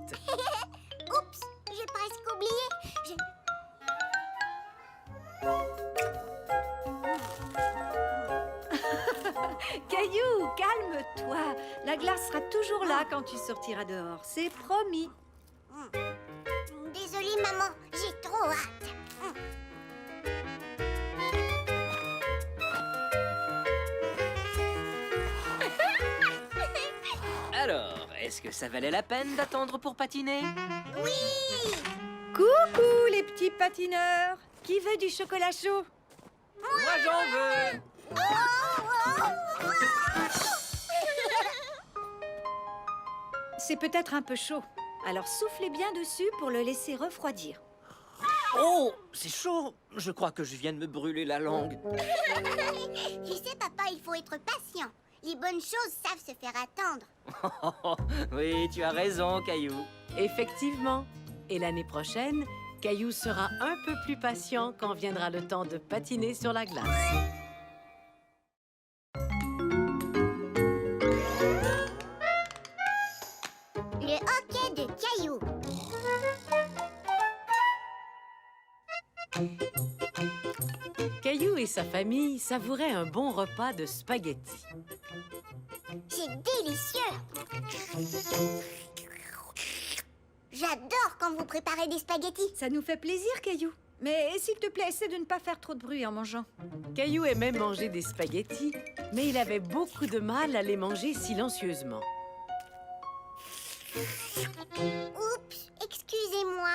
Oups, j'ai presque oublié. Caillou, calme-toi. La glace sera toujours là quand tu sortiras dehors. C'est promis. Désolée, maman, j'ai trop hâte. Alors, est-ce que ça valait la peine d'attendre pour patiner? Oui! Coucou, les petits patineurs. Qui veut du chocolat chaud? Moi, j'en veux! C'est peut-être un peu chaud. Alors soufflez bien dessus pour le laisser refroidir. Oh, c'est chaud! Je crois que je viens de me brûler la langue. Tu sais, papa, il faut être patient. Les bonnes choses savent se faire attendre. Oui, tu as raison, Caillou. Effectivement. Et l'année prochaine, Caillou sera un peu plus patient quand viendra le temps de patiner sur la glace. Le hockey de Caillou. Caillou et sa famille savouraient un bon repas de spaghettis. C'est délicieux. J'adore quand vous préparez des spaghettis. Ça nous fait plaisir, Caillou. Mais s'il te plaît, essaie de ne pas faire trop de bruit en mangeant. Caillou aimait manger des spaghettis, mais il avait beaucoup de mal à les manger silencieusement. Oups, excusez-moi.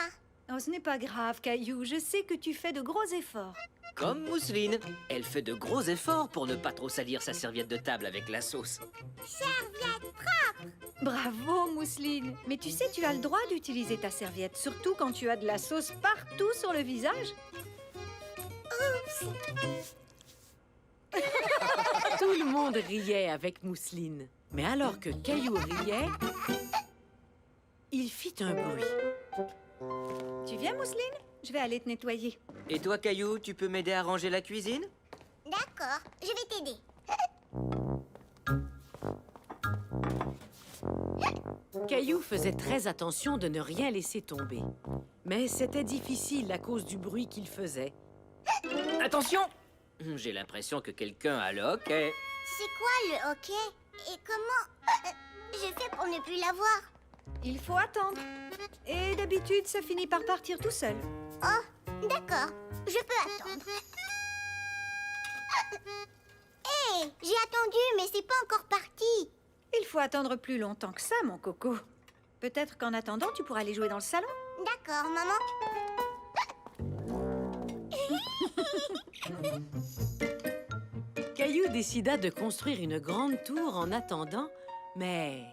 Oh, ce n'est pas grave, Caillou. Je sais que tu fais de gros efforts. Comme Mousseline. Elle fait de gros efforts pour ne pas trop salir sa serviette de table avec la sauce. Serviette. Bravo, Mousseline. Mais tu sais, tu as le droit d'utiliser ta serviette, surtout quand tu as de la sauce partout sur le visage. Tout le monde riait avec Mousseline. Mais alors que Caillou riait, il fit un bruit. Tu viens, Mousseline? Je vais aller te nettoyer. Et toi, Caillou, tu peux m'aider à ranger la cuisine? D'accord, je vais t'aider. Caillou faisait très attention de ne rien laisser tomber. Mais c'était difficile à cause du bruit qu'il faisait. Attention! J'ai l'impression que quelqu'un a le hockey. C'est quoi le hockey? Et comment je fais pour ne plus l'avoir? Il faut attendre. Et d'habitude, ça finit par partir tout seul. Oh, d'accord, je peux attendre. Hé, j'ai attendu, mais c'est pas encore parti. Il faut attendre plus longtemps que ça, mon coco. Peut-être qu'en attendant, tu pourras aller jouer dans le salon. D'accord, maman. Caillou décida de construire une grande tour en attendant, mais...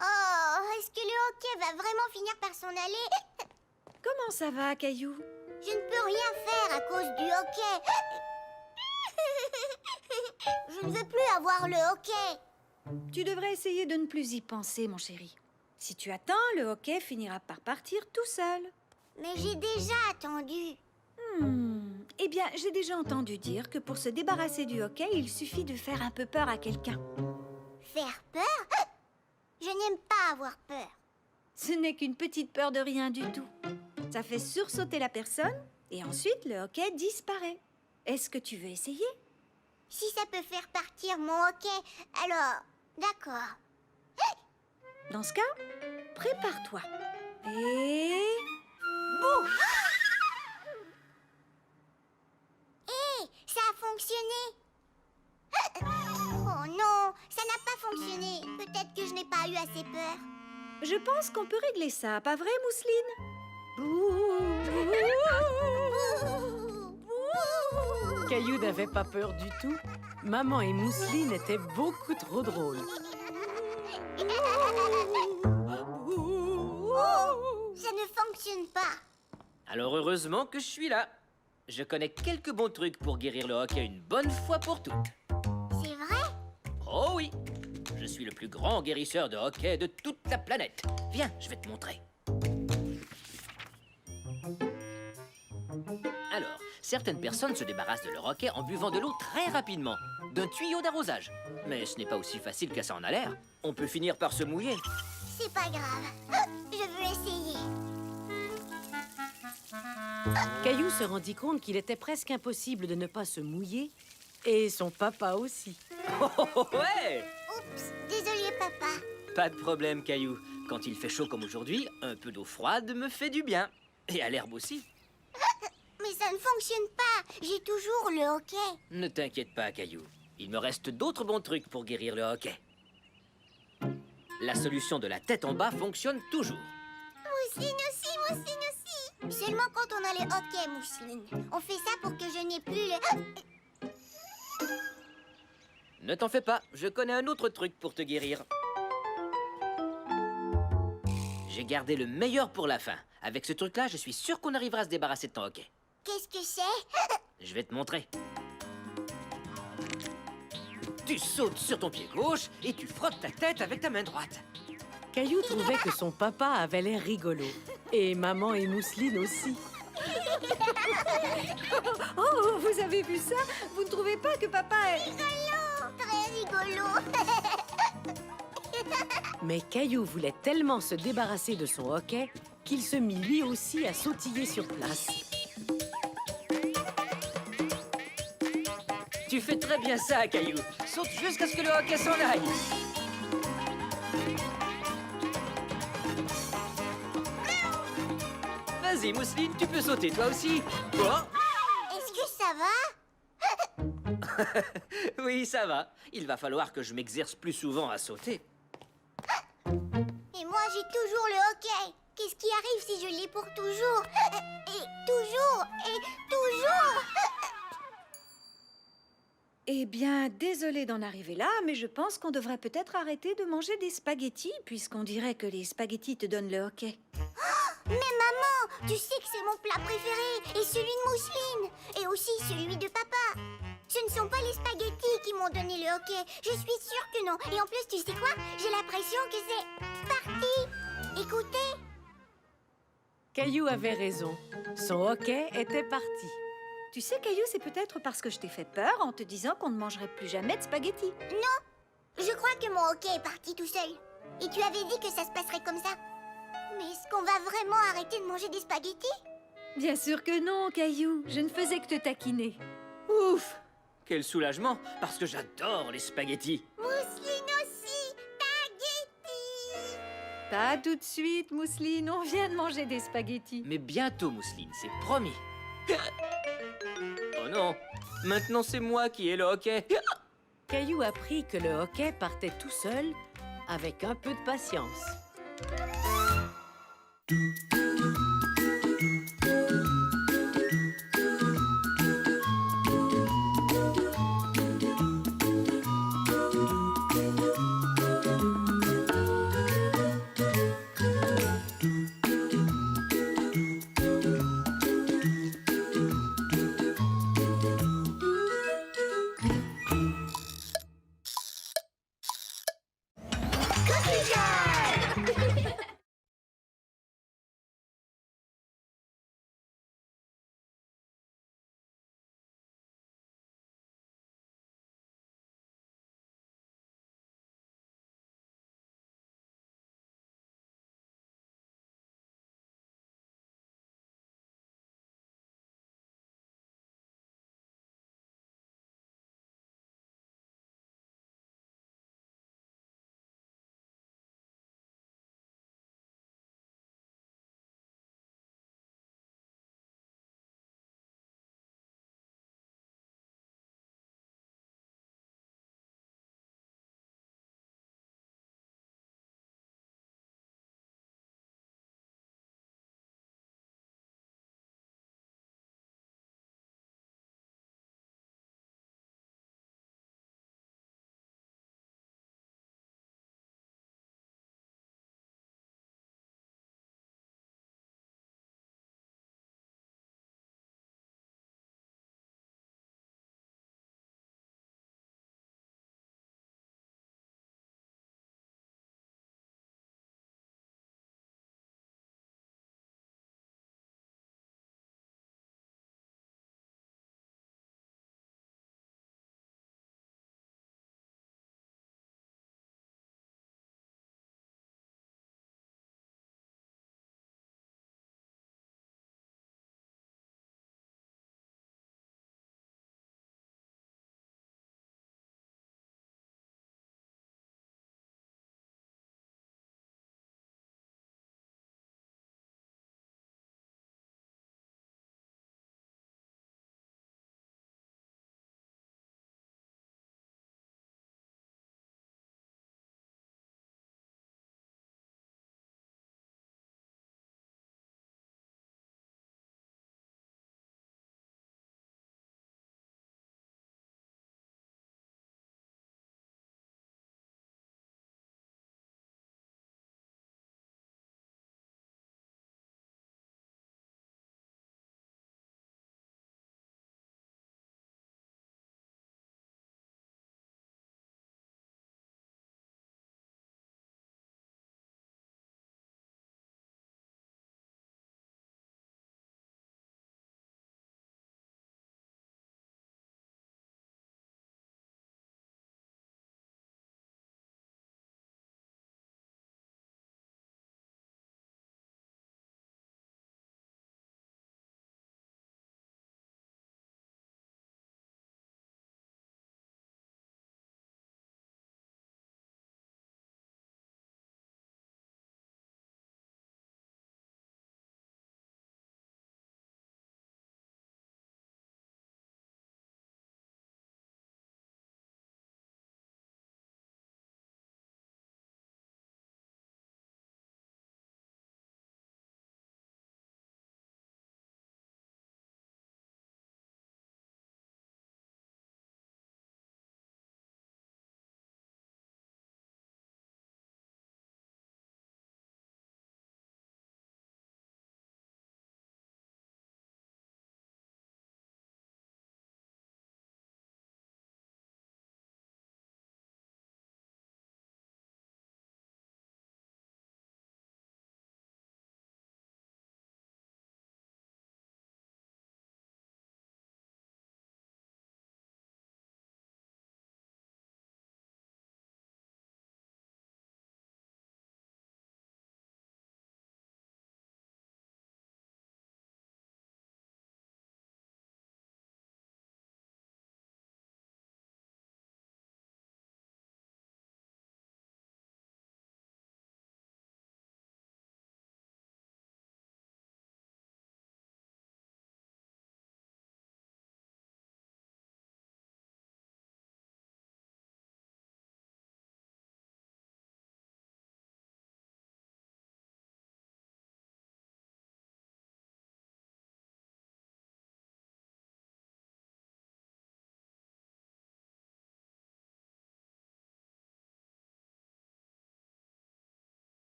Oh, est-ce que le hockey va vraiment finir par s'en aller? Comment ça va, Caillou? Je ne peux rien faire à cause du hockey. Je ne veux plus avoir le hockey. Tu devrais essayer de ne plus y penser, mon chéri. Si tu attends, le hockey finira par partir tout seul. Mais j'ai déjà attendu. Eh bien, j'ai déjà entendu dire que pour se débarrasser du hockey, il suffit de faire un peu peur à quelqu'un. Faire peur? Je n'aime pas avoir peur. Ce n'est qu'une petite peur de rien du tout. Ça fait sursauter la personne et ensuite le hockey disparaît. Est-ce que tu veux essayer? Si ça peut faire partir mon hockey, alors... D'accord. Dans ce cas, prépare-toi. Et... boum! Hé, ça a fonctionné. Oh non, ça n'a pas fonctionné. Peut-être que je n'ai pas eu assez peur. Je pense qu'on peut régler ça, pas vrai, Mousseline? Caillou n'avait pas peur du tout. Maman et Mousseline étaient beaucoup trop drôles. Ça ne fonctionne pas. Alors heureusement que je suis là. Je connais quelques bons trucs pour guérir le hockey une bonne fois pour toutes. C'est vrai? Oh oui! Je suis le plus grand guérisseur de hockey de toute la planète. Viens, je vais te montrer. Alors, certaines personnes se débarrassent de leur hockey en buvant de l'eau très rapidement, d'un tuyau d'arrosage. Mais ce n'est pas aussi facile que ça en a l'air. On peut finir par se mouiller. C'est pas grave. Je veux essayer. Caillou se rendit compte qu'il était presque impossible de ne pas se mouiller, et son papa aussi. Oh, ouais! Oups, désolé papa. Pas de problème, Caillou. Quand il fait chaud comme aujourd'hui, un peu d'eau froide me fait du bien. Et à l'herbe aussi. Mais ça ne fonctionne pas. J'ai toujours le hockey. Ne t'inquiète pas, Caillou. Il me reste d'autres bons trucs pour guérir le hockey. La solution de la tête en bas fonctionne toujours. Mousseline aussi, Mousseline aussi. Seulement quand on a le hockey, Mousseline. On fait ça pour que je n'ai plus le... Ne t'en fais pas, je connais un autre truc pour te guérir. J'ai gardé le meilleur pour la fin. Avec ce truc-là, je suis sûr qu'on arrivera à se débarrasser de ton hockey. Qu'est-ce que c'est? Je vais te montrer. Tu sautes sur ton pied gauche et tu frottes ta tête avec ta main droite. Caillou trouvait que son papa avait l'air rigolo. Et maman et Mousseline aussi. Oh, vous avez vu ça? Vous ne trouvez pas que papa est... Rigolo, très rigolo. Mais Caillou voulait tellement se débarrasser de son hockey qu'il se mit lui aussi à sautiller sur place. Tu fais très bien ça, Caillou. Saute jusqu'à ce que le hockey s'en aille. Vas-y, Mousseline, tu peux sauter toi aussi. Oh! Est-ce que ça va? Oui, ça va. Il va falloir que je m'exerce plus souvent à sauter. Et moi, j'ai toujours le hockey. qu'est-ce qui arrive si je l'ai pour toujours? Et toujours, et toujours. Eh bien, désolée d'en arriver là, mais je pense qu'on devrait peut-être arrêter de manger des spaghettis, puisqu'on dirait que les spaghettis te donnent le hoquet. Mais maman, tu sais que c'est mon plat préféré, et celui de Mousseline, et aussi celui de papa. Ce ne sont pas les spaghettis qui m'ont donné le hoquet, je suis sûre que non. Et en plus, tu sais quoi? J'ai l'impression que c'est parti. Écoutez. Caillou avait raison. Son hoquet était parti. Tu sais, Caillou, c'est peut-être parce que je t'ai fait peur en te disant qu'on ne mangerait plus jamais de spaghettis. Je crois que mon hockey est parti tout seul. Et tu avais dit que ça se passerait comme ça. Mais est-ce qu'on va vraiment arrêter de manger des spaghettis? Bien sûr que non, Caillou. Je ne faisais que te taquiner. Ouf! Quel soulagement, parce que j'adore les spaghettis. Mousseline aussi, spaghettis. Pas tout de suite, Mousseline. On vient de manger des spaghettis. Mais bientôt, Mousseline, c'est promis. Oh non, maintenant c'est moi qui ai le hockey. Caillou apprit que le hoquet partait tout seul, avec un peu de patience.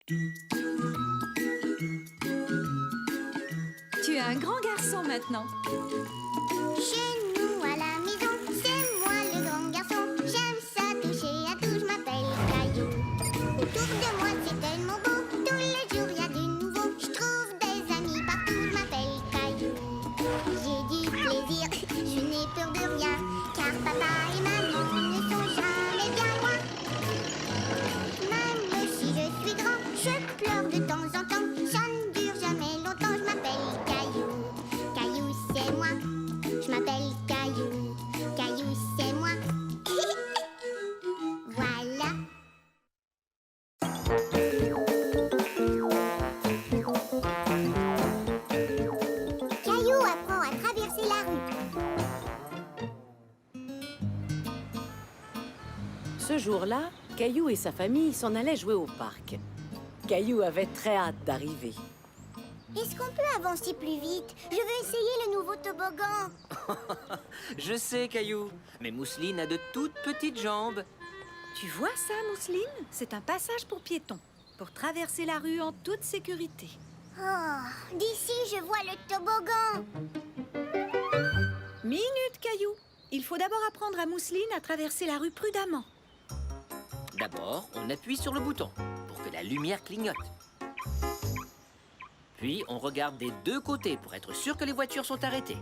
Tu es un grand garçon maintenant. Chez nous à la maison, c'est moi le grand garçon. J'aime ça toucher à tout, je m'appelle Caillou. Autour de moi c'est tellement beau, tous les jours il y a du nouveau. Je trouve des amis partout, je m'appelle Caillou. J'ai du plaisir, je n'ai peur de rien, car papa et maman ne sont jamais bien loin. Même si je suis grand, je pleure de temps en temps. Ça ne dure jamais longtemps, je m'appelle Caillou. Caillou c'est moi, je m'appelle Caillou. Caillou c'est moi. Voilà. Caillou apprend à traverser la rue. Ce jour-là, Caillou et sa famille s'en allaient jouer au parc. Caillou avait très hâte d'arriver. Est-ce qu'on peut avancer plus vite? Je veux essayer le nouveau toboggan. Je sais, Caillou, mais Mousseline a de toutes petites jambes. Tu vois ça, Mousseline? C'est un passage pour piétons, pour traverser la rue en toute sécurité. Oh, d'ici je vois le toboggan. Minute, Caillou. Il faut d'abord apprendre à Mousseline à traverser la rue prudemment. D'abord, on appuie sur le bouton pour que la lumière clignote. Puis, on regarde des deux côtés pour être sûr que les voitures sont arrêtées.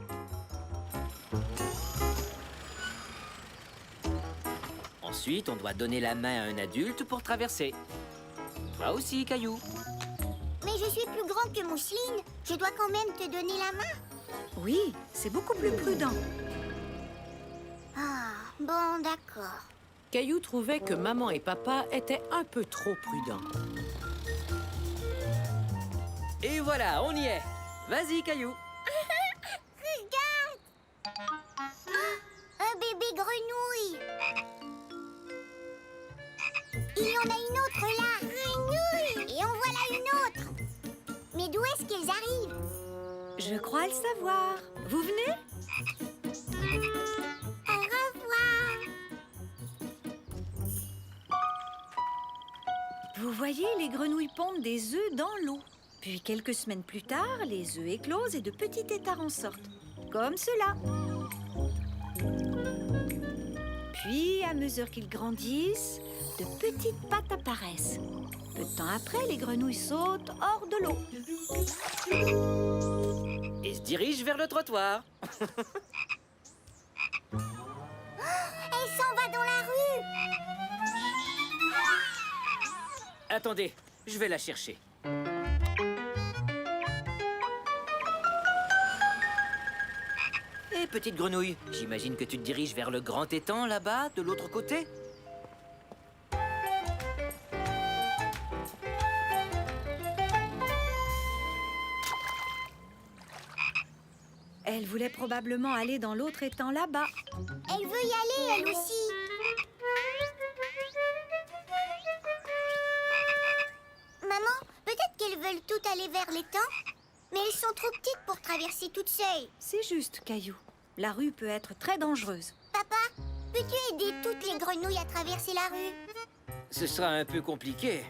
Ensuite, on doit donner la main à un adulte pour traverser. Toi aussi, Caillou. Mais je suis plus grand que Mousseline. Je dois quand même te donner la main. Oui, c'est beaucoup plus prudent. Ah, bon, d'accord. Caillou trouvait que maman et papa étaient un peu trop prudents. Et voilà, on y est. Vas-y, Caillou. Regarde! Un bébé grenouille. Il y en a une autre là. Grenouille! Et en voilà une autre. Mais d'où est-ce qu'elles arrivent? Je crois le savoir. Vous venez? Au revoir. Vous voyez, les grenouilles pondent des œufs dans l'eau. Puis quelques semaines plus tard, les œufs éclosent et de petits têtards en sortent. Comme cela. Puis, à mesure qu'ils grandissent, de petites pattes apparaissent. Peu de temps après, les grenouilles sautent hors de l'eau. Et se dirige vers le trottoir. Elle s'en va dans la rue. Attendez, je vais la chercher. Hé, petite grenouille, j'imagine que tu te diriges vers le grand étang là-bas, de l'autre côté? Elle voulait probablement aller dans l'autre étang là-bas. Elle veut y aller, elle aussi. Maman, peut-être qu'elles veulent toutes aller vers l'étang, mais elles sont trop petites pour traverser toutes seules. C'est juste, Caillou. La rue peut être très dangereuse. Papa, peux-tu aider toutes les grenouilles à traverser la rue? Ce sera un peu compliqué.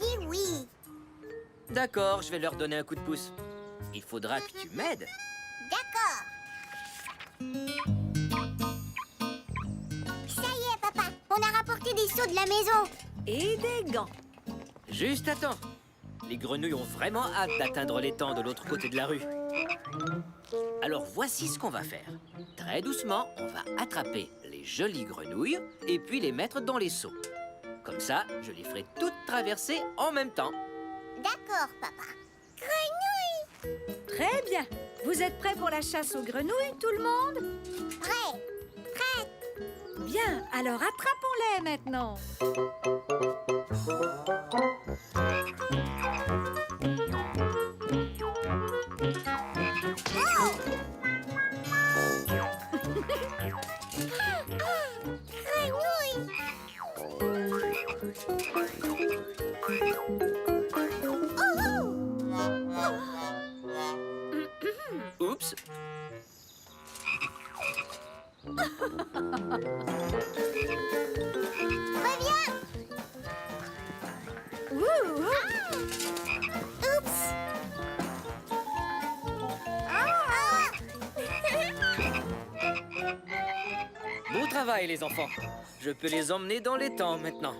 Dis oui. D'accord, je vais leur donner un coup de pouce. Il faudra que tu m'aides. D'accord. Ça y est, papa. On a rapporté des seaux de la maison. Et des gants. Juste à temps. Les grenouilles ont vraiment hâte d'atteindre l'étang de l'autre côté de la rue. Alors voici ce qu'on va faire. Très doucement, on va attraper les jolies grenouilles et puis les mettre dans les seaux. Comme ça, je les ferai toutes traverser en même temps. D'accord, papa. Grenouille. Très bien. Vous êtes prêts pour la chasse aux grenouilles, tout le monde? Prêt. Prête. Bien, alors attrapons-les maintenant. Grenouille. Oups. Reviens. travail, les enfants. Je peux les emmener dans les temps maintenant.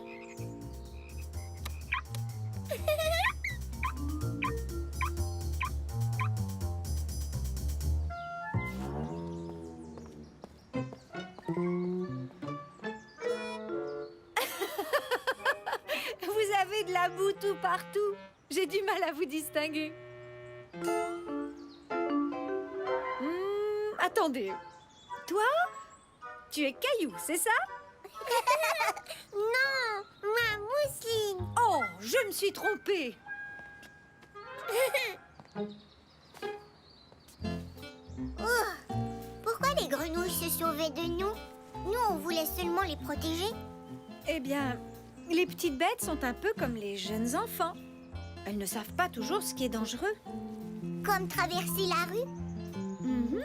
Vous avez de la boue tout partout. J'ai du mal à vous distinguer. Attendez. Toi, tu es Caillou, c'est ça? Non, moi, Mousseline. Oh, je me suis trompée. Oh, pourquoi les grenouilles se sauvaient de nous? Nous, on voulait seulement les protéger. Eh bien, les petites bêtes sont un peu comme les jeunes enfants. Elles ne savent pas toujours ce qui est dangereux. Comme traverser la rue. Mhm,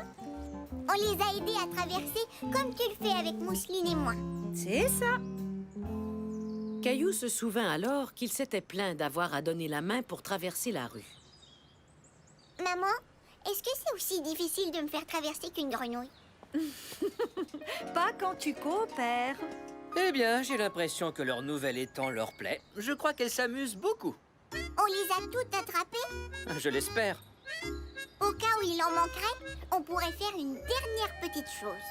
On les a aidés à traverser comme tu le fais avec Mousseline et moi. c'est ça. Caillou se souvint alors qu'il s'était plaint d'avoir à donner la main pour traverser la rue. Maman, est-ce que c'est aussi difficile de me faire traverser qu'une grenouille? Pas quand tu coopères. Eh bien, j'ai l'impression que leur nouvel étang leur plaît. Je crois qu'elles s'amusent beaucoup. On les a toutes attrapées? Je l'espère. Au cas où il en manquerait, on pourrait faire une dernière petite chose.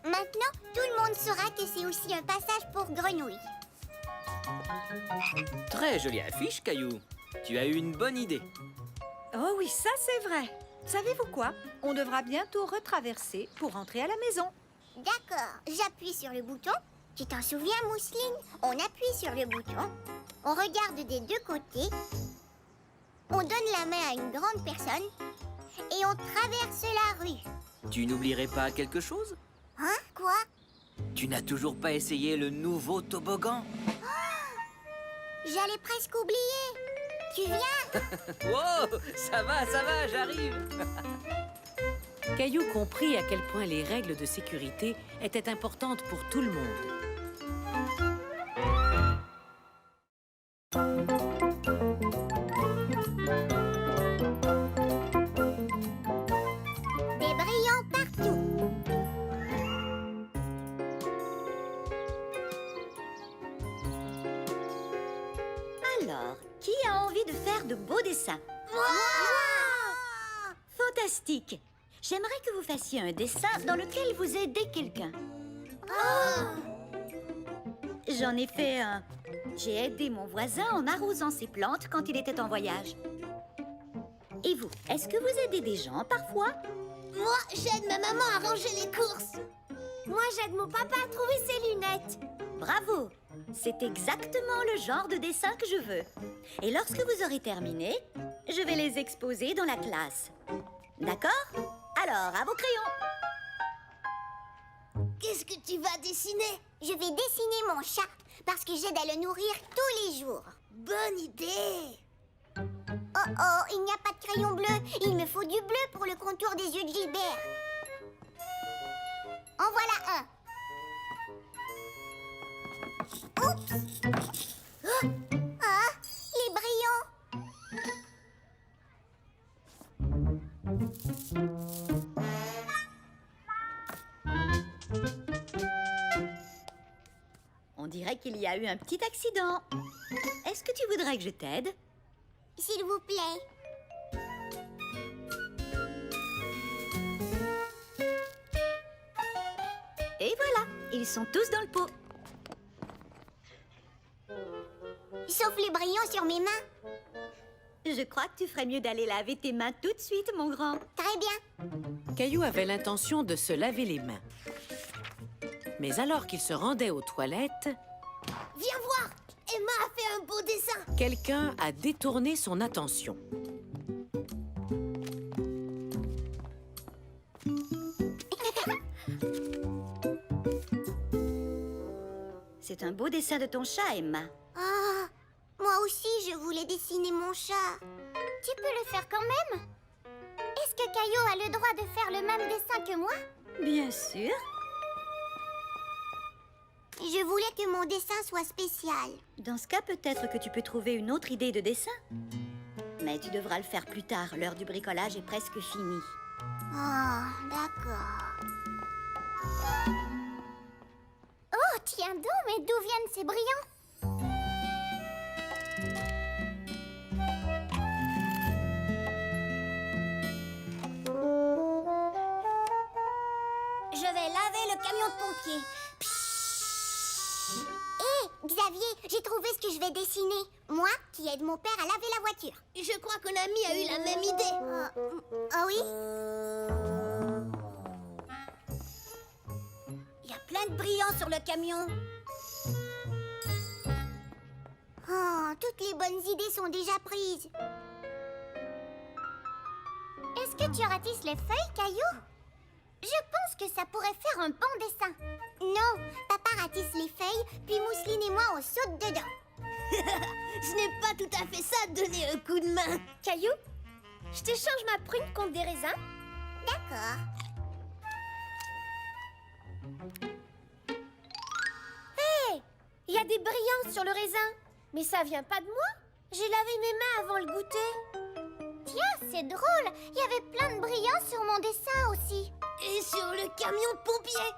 Maintenant, tout le monde saura que c'est aussi un passage pour grenouilles. Très jolie affiche, Caillou. Tu as eu une bonne idée. Oh oui, ça c'est vrai. Savez-vous quoi? On devra bientôt retraverser pour rentrer à la maison. D'accord, j'appuie sur le bouton. Tu t'en souviens, Mousseline? On appuie sur le bouton. On regarde des deux côtés. On donne la main à une grande personne. Et on traverse la rue. Tu n'oublierais pas quelque chose? Hein? Quoi? Tu n'as toujours pas essayé le nouveau toboggan? J'allais presque oublier. Tu viens? Wow, ça va, j'arrive. Caillou comprit à quel point les règles de sécurité étaient importantes pour tout le monde. Des brillants partout. Alors, qui a envie de faire de beaux dessins? Moi! Fantastique! J'aimerais que vous fassiez un dessin dans lequel vous aidez quelqu'un. J'en ai fait un. J'ai aidé mon voisin en arrosant ses plantes quand il était en voyage. Et vous, est-ce que vous aidez des gens parfois? Moi, j'aide ma maman à ranger les courses. Moi, j'aide mon papa à trouver ses lunettes. Bravo! C'est exactement le genre de dessin que je veux. Et lorsque vous aurez terminé, je vais les exposer dans la classe. D'accord? Alors, à vos crayons! Qu'est-ce que tu vas dessiner? Je vais dessiner mon chat parce que j'aide à le nourrir tous les jours. Bonne idée! Oh, il n'y a pas de crayon bleu. Il me faut du bleu pour le contour des yeux de Gilbert. En voilà un. Oups! Ah, les brillants! On dirait qu'il y a eu un petit accident. Est-ce que tu voudrais que je t'aide? S'il vous plaît. Et voilà, ils sont tous dans le pot. Sauf les brillants sur mes mains. Je crois que tu ferais mieux d'aller laver tes mains tout de suite, mon grand. Très bien. Caillou avait l'intention de se laver les mains. Mais alors qu'il se rendait aux toilettes, Viens voir. Emma a fait un beau dessin. quelqu'un a détourné son attention. C'est un beau dessin de ton chat, Emma. Ah, moi aussi, je voulais dessiner mon chat. Tu peux le faire quand même? Est-ce que Caillou a le droit de faire le même dessin que moi? Bien sûr. Je voulais que mon dessin soit spécial. Dans ce cas, peut-être que tu peux trouver une autre idée de dessin. Mais tu devras le faire plus tard. L'heure du bricolage est presque finie. Oh, d'accord. Oh, tiens donc, mais d'où viennent ces brillants? Je vais laver le camion de pompiers. Hé, Xavier, j'ai trouvé ce que je vais dessiner. Moi, qui aide mon père à laver la voiture. Je crois que Nami a eu la même idée. Ah oui? Il y a plein de brillants sur le camion. Oh, toutes les bonnes idées sont déjà prises. Est-ce que tu ratisses les feuilles, Caillou? Je pense que ça pourrait faire un bon dessin. Non, papa ratisse les feuilles, puis Mousseline et moi on saute dedans. Ce n'est pas tout à fait ça, donner un coup de main. Caillou, je t'échange ma prune contre des raisins. D'accord. Hé, il y a des brillants sur le raisin. Mais ça vient pas de moi. J'ai lavé mes mains avant le goûter. Tiens, c'est drôle. Il y avait plein de brillants sur mon dessin aussi. Et sur le camion de pompiers.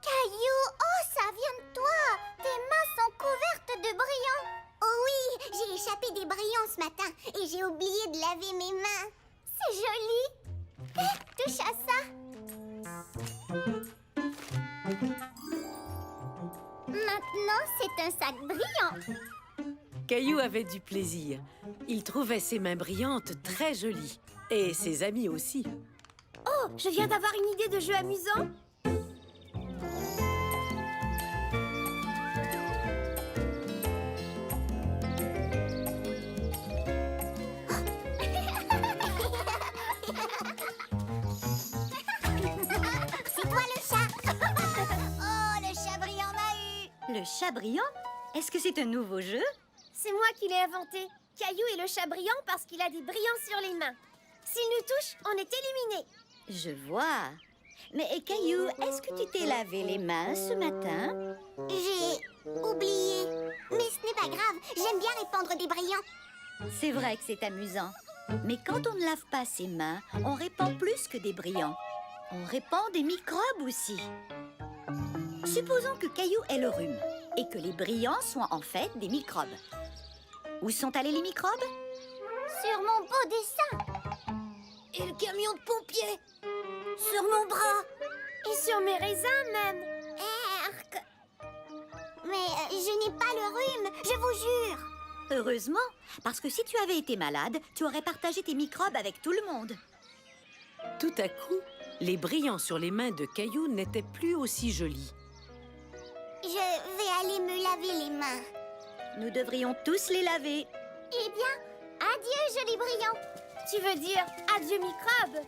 Caillou, oh, ça vient de toi. Tes mains sont couvertes de brillants. Oh oui, j'ai échappé des brillants ce matin et j'ai oublié de laver mes mains. C'est joli. Touche à ça. Maintenant, c'est un sac brillant. Caillou avait du plaisir. Il trouvait ses mains brillantes très jolies. Et ses amis aussi. Oh, je viens d'avoir une idée de jeu amusant. C'est toi le chat. Oh, le chat brillant m'a eu. Le chat brillant? Est-ce que c'est un nouveau jeu? C'est moi qui l'ai inventé. Caillou est le chat brillant parce qu'il a des brillants sur les mains. S'il nous touche, on est éliminé. Je vois. Mais Caillou, est-ce que tu t'es lavé les mains ce matin? J'ai oublié. Mais ce n'est pas grave, j'aime bien répandre des brillants. C'est vrai que c'est amusant. Mais quand on ne lave pas ses mains, on répand plus que des brillants. On répand des microbes aussi. Supposons que Caillou ait le rhume et que les brillants soient en fait des microbes. Où sont allés les microbes? Sur mon beau dessin. Et le camion de pompiers. Sur mon bras. Et sur mes raisins même. Erk. Mais je n'ai pas le rhume, je vous jure. Heureusement, parce que si tu avais été malade, tu aurais partagé tes microbes avec tout le monde. Tout à coup, les brillants sur les mains de Caillou n'étaient plus aussi jolis. Je vais aller me laver les mains. Nous devrions tous les laver. Eh bien, adieu, joli brillant. Tu veux dire adieu microbes?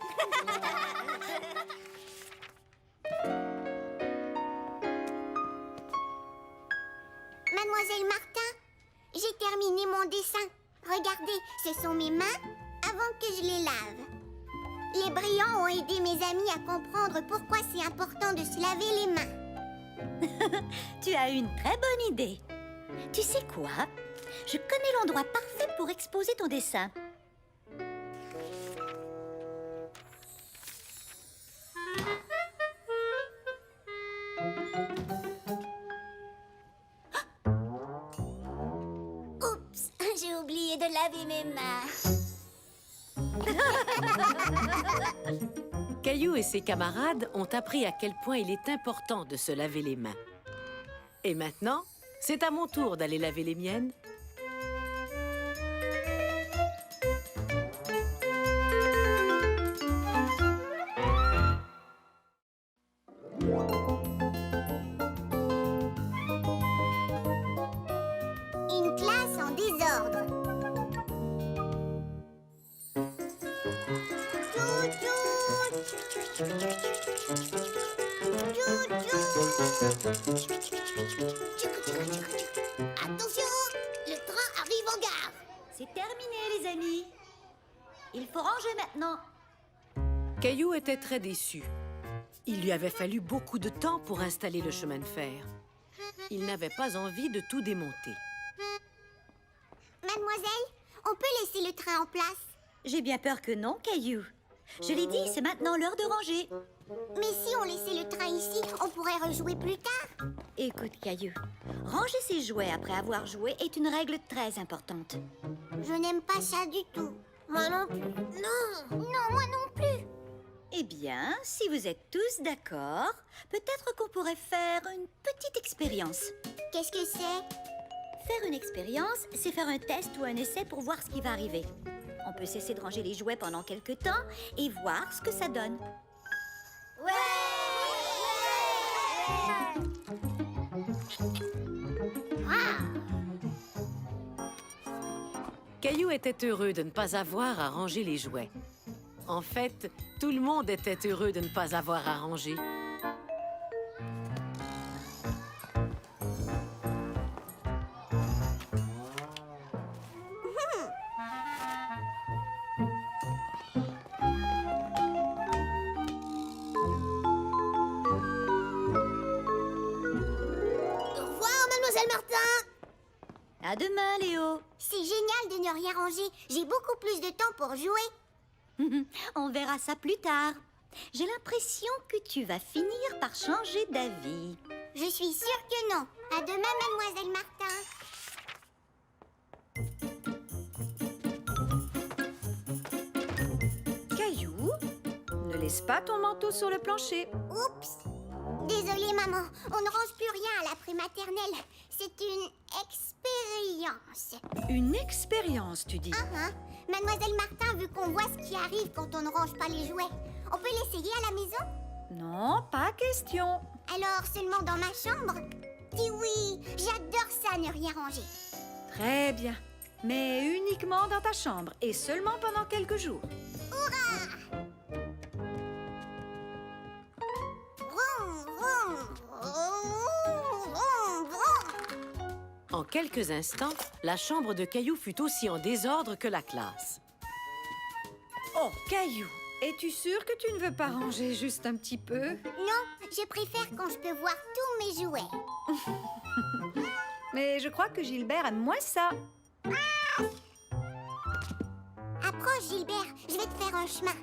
Mademoiselle Martin, j'ai terminé mon dessin. Regardez, ce sont mes mains avant que je les lave. Les brillants ont aidé mes amis à comprendre pourquoi c'est important de se laver les mains. Tu as une très bonne idée. Tu sais quoi? Je connais l'endroit parfait pour exposer ton dessin. Oups, j'ai oublié de laver mes mains. Caillou et ses camarades ont appris à quel point il est important de se laver les mains. Et maintenant, c'est à mon tour d'aller laver les miennes. Une classe en désordre. Attention, le train arrive en gare. C'est terminé, les amis. Il faut ranger maintenant. Caillou était très déçu. Il lui avait fallu beaucoup de temps pour installer le chemin de fer. Il n'avait pas envie de tout démonter. Mademoiselle, On peut laisser le train en place. J'ai bien peur que non, Caillou. Je l'ai dit, c'est maintenant l'heure de ranger. Mais si on laissait le train ici, on pourrait rejouer plus tard. Écoute, Caillou, ranger ses jouets après avoir joué est une règle très importante. Je n'aime pas ça du tout. Moi non plus. Non. Non, moi non plus. Eh bien, si vous êtes tous d'accord, peut-être qu'on pourrait faire une petite expérience. Qu'est-ce que c'est? Faire une expérience, c'est faire un test ou un essai pour voir ce qui va arriver. On peut cesser de ranger les jouets pendant quelques temps et voir ce que ça donne. Caillou était heureux de ne pas avoir à ranger les jouets. En fait, tout le monde était heureux de ne pas avoir à ranger. Au revoir, Mademoiselle Martin. À demain, Léo. C'est génial de ne rien ranger. J'ai beaucoup plus de temps pour jouer. On verra ça plus tard. J'ai l'impression que tu vas finir par changer d'avis. Je suis sûre que non. À demain, Mademoiselle Martin. Caillou, ne laisse pas ton manteau sur le plancher. Oups. Désolée, maman. On ne range plus rien à la prématernelle. C'est une expérience. Une expérience, tu dis. Ah, Mademoiselle Martin veut qu'on voit ce qui arrive quand on ne range pas les jouets. On peut l'essayer à la maison? Non, pas question. Alors seulement dans ma chambre? Dis oui, j'adore ça, ne rien ranger. Très bien. Mais uniquement dans ta chambre et seulement pendant quelques jours. Vroom, vroom, vroom, vroom, vroom. En quelques instants, la chambre de Caillou fut aussi en désordre que la classe. Oh, Caillou, es-tu sûr que tu ne veux pas ranger juste un petit peu? Non, je préfère quand je peux voir tous mes jouets. Mais je crois que Gilbert aime moins ça. Approche, Gilbert, je vais te faire un chemin.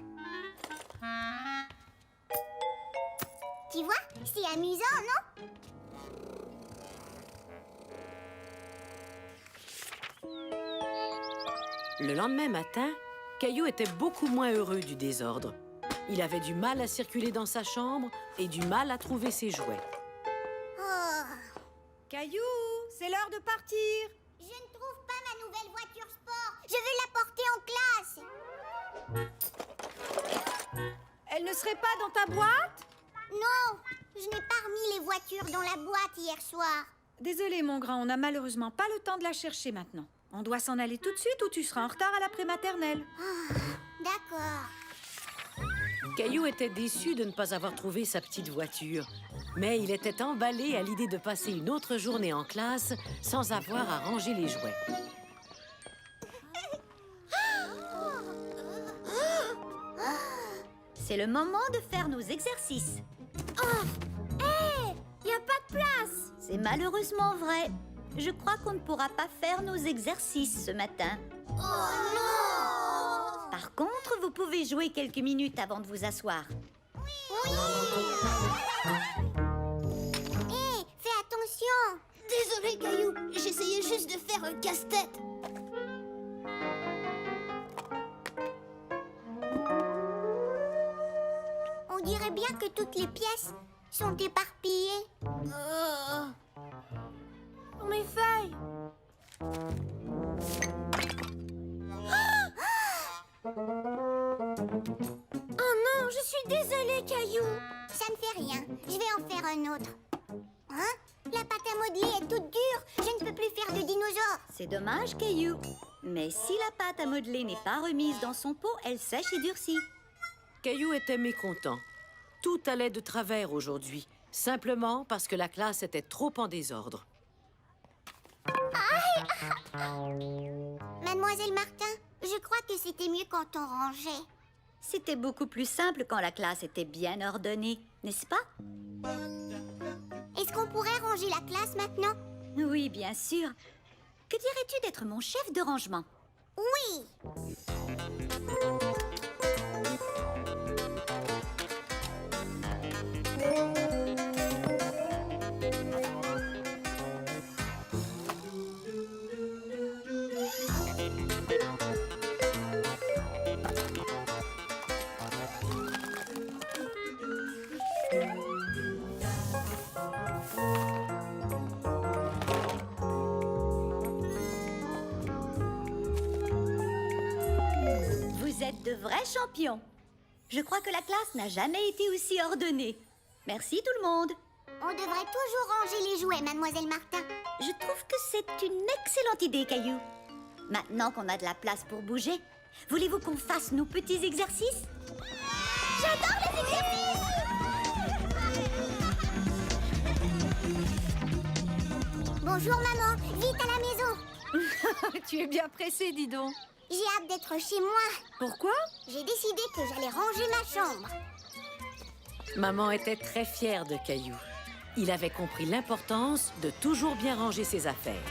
Tu vois, c'est amusant, non? Le lendemain matin, Caillou était beaucoup moins heureux du désordre. Il avait du mal à circuler dans sa chambre et du mal à trouver ses jouets. Oh, Caillou, c'est l'heure de partir. je ne trouve pas ma nouvelle voiture sport. Je veux la porter en classe. Elle ne serait pas dans ta boîte? Non, je n'ai pas remis les voitures dans la boîte hier soir. Désolé, mon grand, on n'a malheureusement pas le temps de la chercher maintenant. On doit s'en aller tout de suite ou tu seras en retard à la prématernelle. D'accord. Caillou était déçu de ne pas avoir trouvé sa petite voiture. Mais il était emballé à l'idée de passer une autre journée en classe sans avoir à ranger les jouets. C'est le moment de faire nos exercices. Y a pas de place. C'est malheureusement vrai. Je crois qu'on ne pourra pas faire nos exercices ce matin. Oh non. Par contre, vous pouvez jouer quelques minutes avant de vous asseoir. Hé, fais attention. Désolé, Caillou. J'essayais juste de faire un casse-tête. On dirait bien que toutes les pièces sont éparpillées. Pour mes feuilles. Oh non, je suis désolée, Caillou. Ça ne fait rien. Je vais en faire un autre. Hein? La pâte à modeler est toute dure. Je ne peux plus faire de dinosaures. C'est dommage, Caillou. Mais si la pâte à modeler n'est pas remise dans son pot, elle sèche et durcit. Caillou était mécontent. Tout allait de travers aujourd'hui, simplement parce que la classe était trop en désordre. Mademoiselle Martin, je crois que c'était mieux quand on rangeait. C'était beaucoup plus simple quand la classe était bien ordonnée, n'est-ce pas? Est-ce qu'on pourrait ranger la classe maintenant? Oui, bien sûr. Que dirais-tu d'être mon chef de rangement? Oui. Vous êtes de vrais champions. Je crois que la classe n'a jamais été aussi ordonnée. Merci tout le monde. On devrait toujours ranger les jouets, mademoiselle Martin. Je trouve que c'est une excellente idée, Caillou. Maintenant qu'on a de la place pour bouger, voulez-vous qu'on fasse nos petits exercices? J'adore les exercices! Bonjour, maman. Vite à la maison. Tu es bien pressée, dis donc. J'ai hâte d'être chez moi. Pourquoi? J'ai décidé que j'allais ranger ma chambre. Maman était très fière de Caillou. Il avait compris l'importance de toujours bien ranger ses affaires.